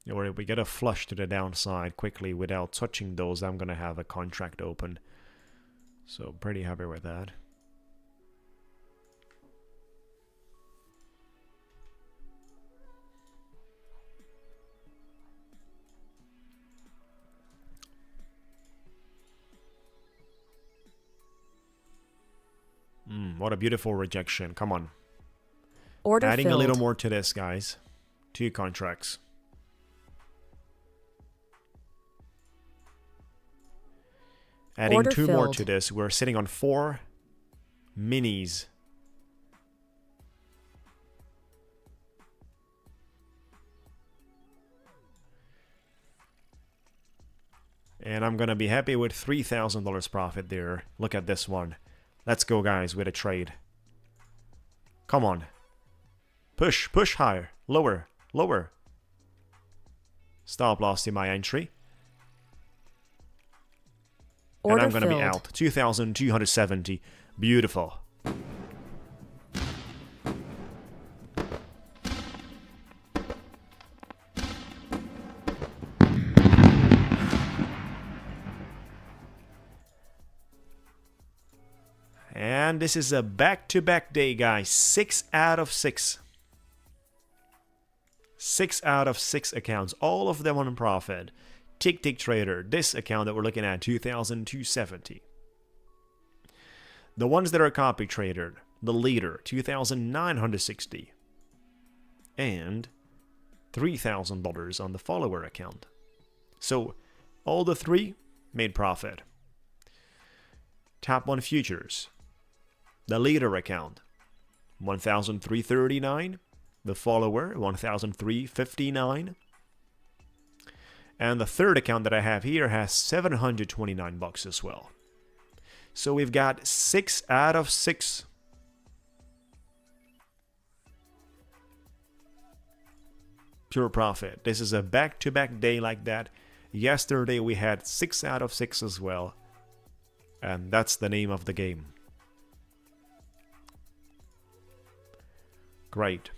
Or if we get a flush to the downside quickly without touching those, I'm going to have a contract open. So pretty happy with that. What a beautiful rejection. Come on. Order Adding filled. a little more to this, guys. 2 contracts. Adding Order 2 more filled. to this. We're sitting on 4 minis. And I'm going to be happy with $3,000 profit there. Look at this one. Let's go, guys, with a trade. Come on. Push, push higher. Lower, lower. Stop loss in my entry. Order and I'm going to be filled. out. 2,270. Beautiful. And this is a back-to-back day, guys. 6 out of 6. 6 out of 6 accounts. All of them on profit. Ticktick Trader, this account that we're looking at, 2,270. The ones that are copy traded, the leader, 2,960. And $3,000 on the follower account. So, all the 3 made profit. Top 1 futures. The leader account, 1,339. The follower, 1,359. And the third account that I have here has $729 as well. So we've got 6 out of 6. Pure profit. This is a back-to-back day like that. Yesterday we had 6 out of 6 as well. And that's the name of the game. Great.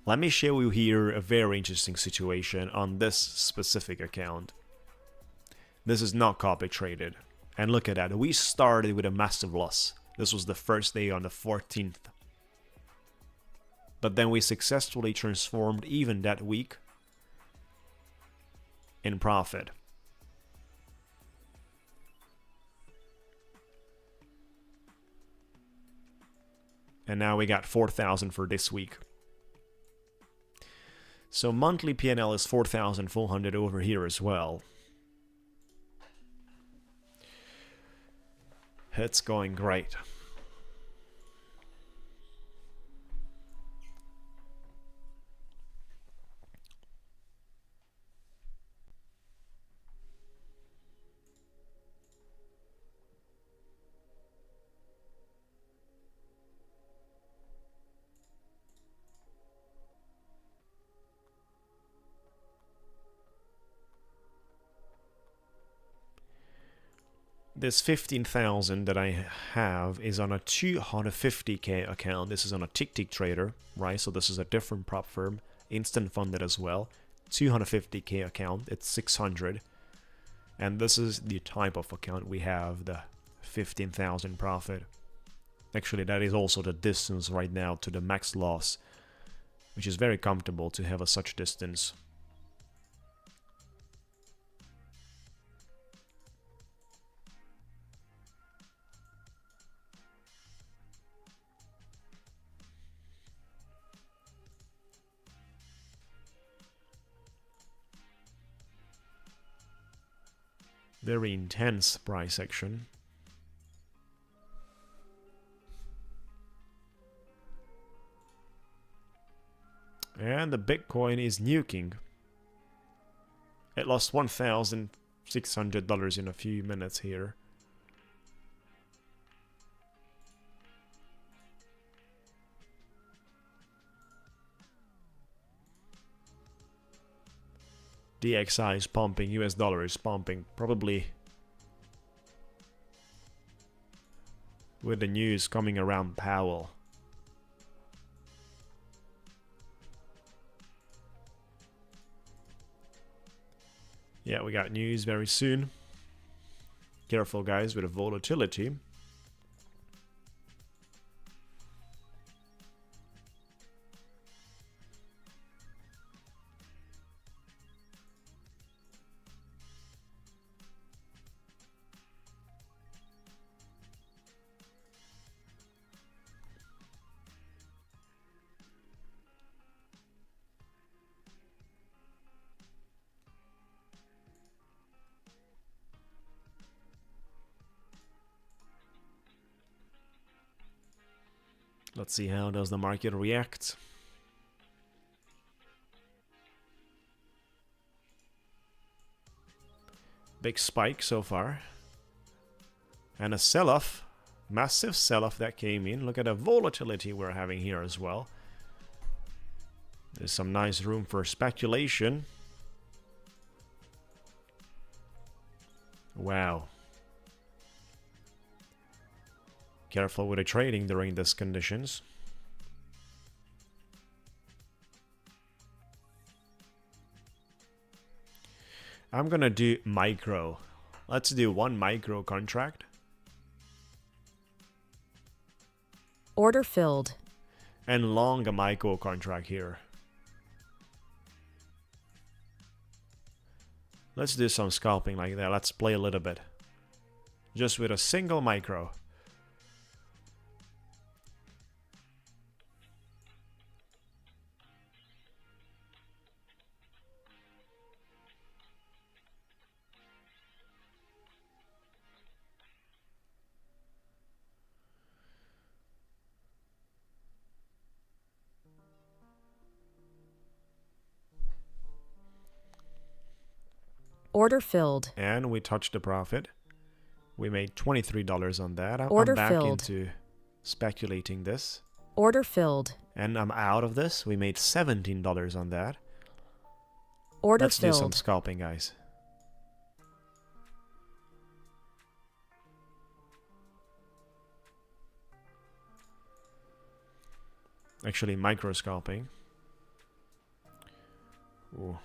Let me show you here a very interesting situation on this specific account. This is not copy traded. And look at that. We started with a massive loss. This was the first day on the 14th. But then we successfully transformed even that week in profit. And now we got 4,000 for this week. So monthly P&L is 4,400 over here as well. It's going great. This 15,000 that I have is on a 250k account. This is on a Ticktick Trader, right? So this is a different prop firm, instant funded as well. 250k account, it's 600. And this is the type of account we have, the 15,000 profit. Actually, that is also the distance right now to the max loss, which is very comfortable to have a such distance. Very intense price action. And the Bitcoin is nuking. It lost $1,600 in a few minutes here. DXI is pumping, US dollar is pumping, probably with the news coming around Powell. Yeah, we got news very soon. Careful, guys, with the volatility. Let's see how does the market react. Big spike so far. And a sell-off. Massive sell-off that came in. Look at the volatility we're having here as well. There's some nice room for speculation. Wow. Careful with the trading during these conditions. I'm gonna do micro. Let's do one micro contract. Order filled. And long a micro contract here. Let's do some scalping like that. Let's play a little bit. Just with a single micro. Order filled. And we touched the profit. We made $23 on that. Order I'm back filled. into speculating this. Order filled. And I'm out of this. We made $17 on that. Order Let's do some filled. scalping, guys. Actually, micro scalping. Ooh.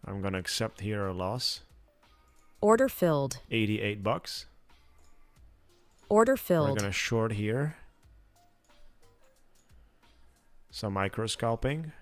I'm gonna accept here a loss. Order filled. $88. Order We're filled. gonna short here. Some micro scalping.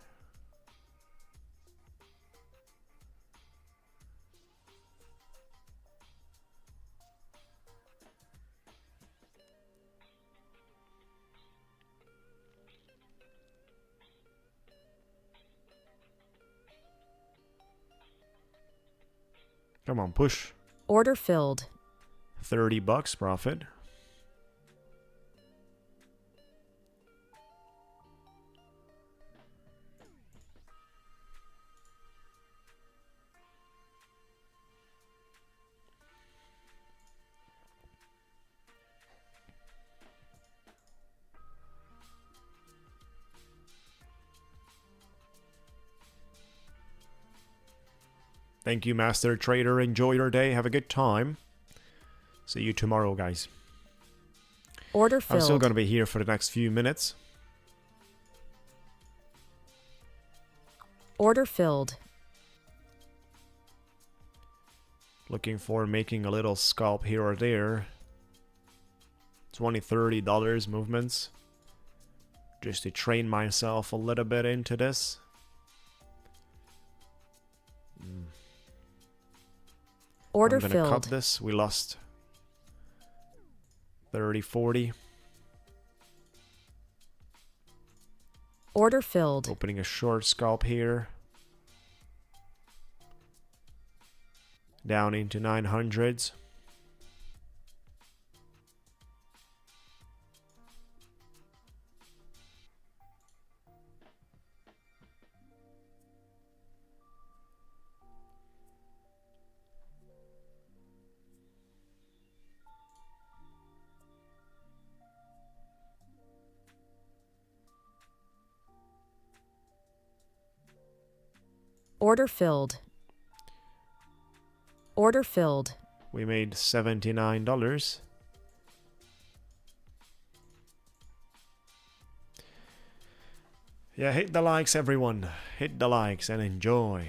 Come on, push. Order filled. $30 profit. Thank you, Master Trader. Enjoy your day. Have a good time. See you tomorrow, guys. Order I'm still filled. going to be here for the next few minutes. Order filled. Looking for making a little scalp here or there. $20, $30 movements. Just to train myself a little bit into this. Order I'm gonna filled. cut this. We lost 30, 40. Order filled. Opening a short scalp here. Down into 900s. Order filled. Order filled. We made $79. Yeah, hit the likes, everyone. Hit the likes and enjoy.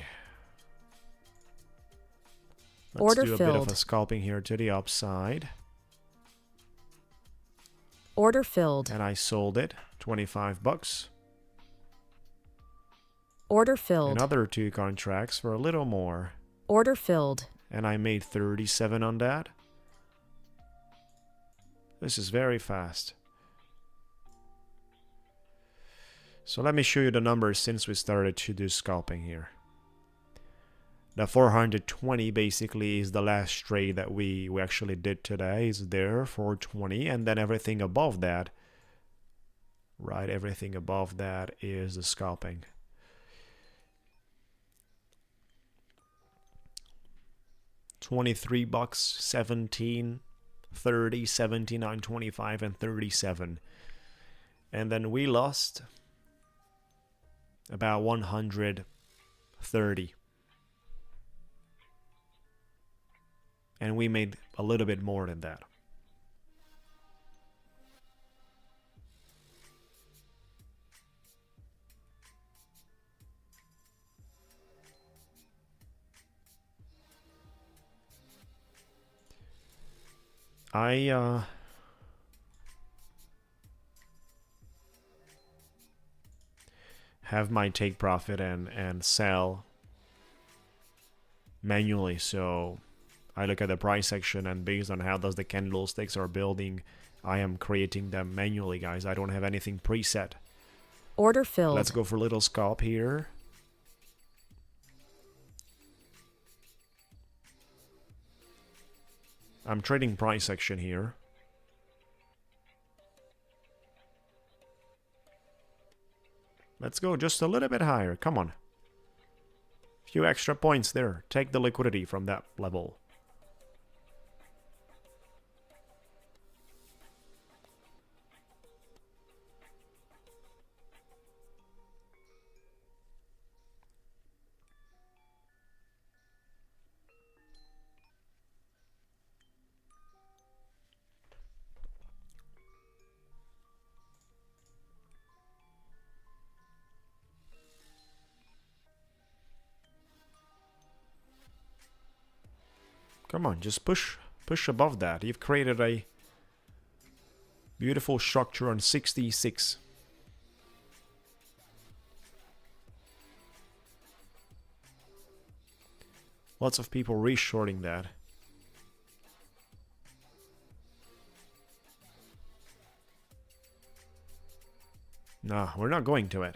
Let's Order do a bit of filled. a scalping here to the upside. Order filled. And I sold it. 25 bucks. Order filled. Another 2 contracts for a little more. Order filled. And I made 37 on that. This is very fast. So let me show you the numbers since we started to do scalping here. The 420 basically is the last trade that we actually did today. Is there 420, and then everything above that, right? Everything above that is the scalping. $23, 17, 30, 79, 25, and 37. And then we lost about 130. And we made a little bit more than that. I have my take profit and sell manually, so I look at the price section, and based on how does the candlesticks are building, I am creating them manually, guys. I don't have anything preset. Order filled. Let's go for a little scalp here. I'm trading price section here. Let's go just a little bit higher. Come on. Few extra points there. Take the liquidity from that level. Come on, just push above that. You've created a beautiful structure on 66. Lots of people reshorting that. Nah, we're not going to it.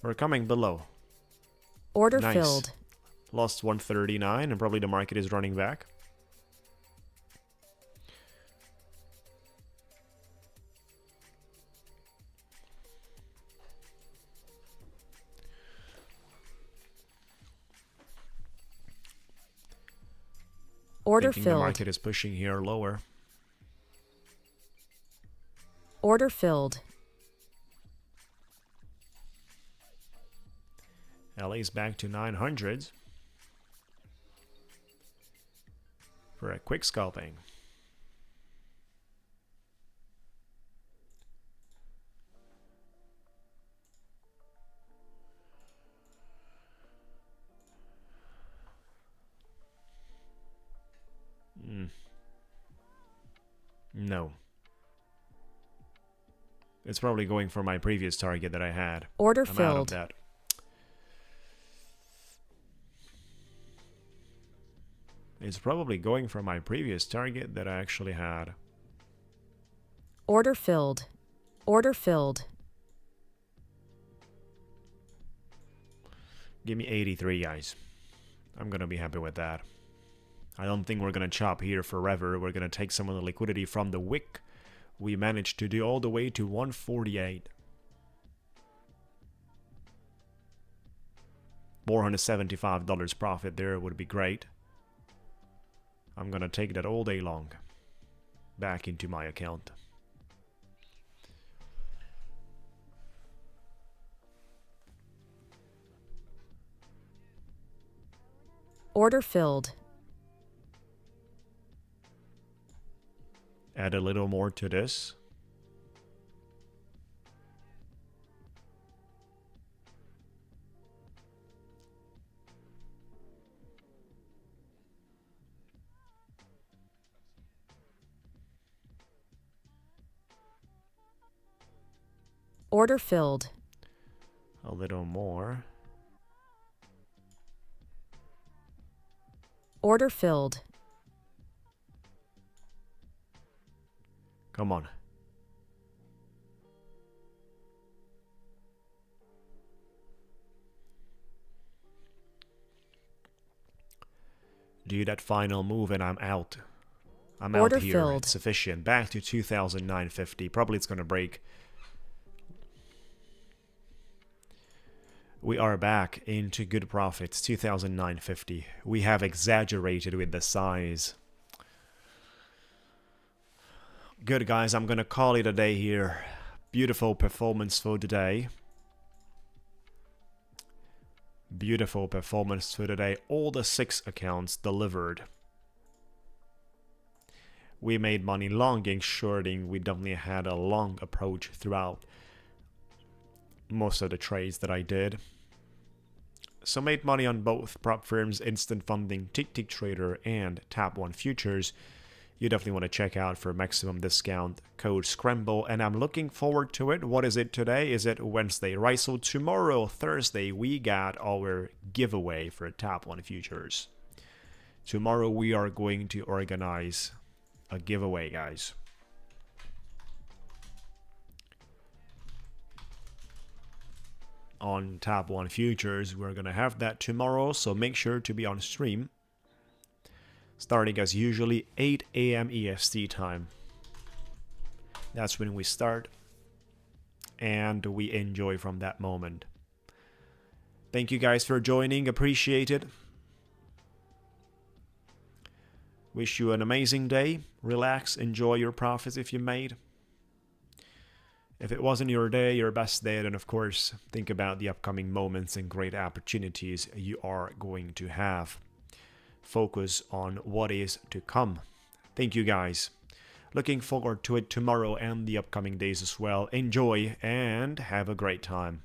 We're coming below. Order Nice. filled. Lost 139, and probably the market is running back. Order Thinking the filled. market is pushing here lower. Order filled. LA's back to 900s. for a quick scalping. No. It's probably going for my previous target that I had. Order I'm out of filled. that. It's probably going for my previous target that I actually had. Order filled. Order filled. Give me 83, guys. I'm gonna be happy with that. I don't think we're gonna chop here forever. We're gonna take some of the liquidity from the wick. We managed to do all the way to 148. $475 profit there would be great. I'm gonna take that all day long back into my account. Order filled. Add a little more to this. Order filled. A little more. Order filled. Come on. Do that final move and I'm out. I'm Order out here. filled. It's sufficient. Back to 2,950. Probably it's going to break. We are back into good profits. 2,950. We have exaggerated with the size. Good, guys. I'm going to call it a day here. Beautiful performance for today. Beautiful performance for today. All the 6 accounts delivered. We made money longing, shorting. We definitely had a long approach throughout most of the trades that I did. So made money on both prop firms, instant funding, Ticktick Trader, and Tap 1 futures. You definitely want to check out for maximum discount code SCRAMBLE, and I'm looking forward to it. What is it today? Is it Wednesday, right? So tomorrow, Thursday, we got our giveaway for Tap 1 futures. Tomorrow we are going to organize a giveaway, guys. On Tap 1 futures, we're going to have that tomorrow, so make sure to be on stream. Starting as usually 8 a.m. EST time. That's when we start. And we enjoy from that moment. Thank you guys for joining. Appreciate it. Wish you an amazing day. Relax. Enjoy your profits if you made. If it wasn't your day, your best day, then of course, think about the upcoming moments and great opportunities you are going to have. Focus on what is to come. Thank you, guys. Looking forward to it tomorrow and the upcoming days as well. Enjoy and have a great time.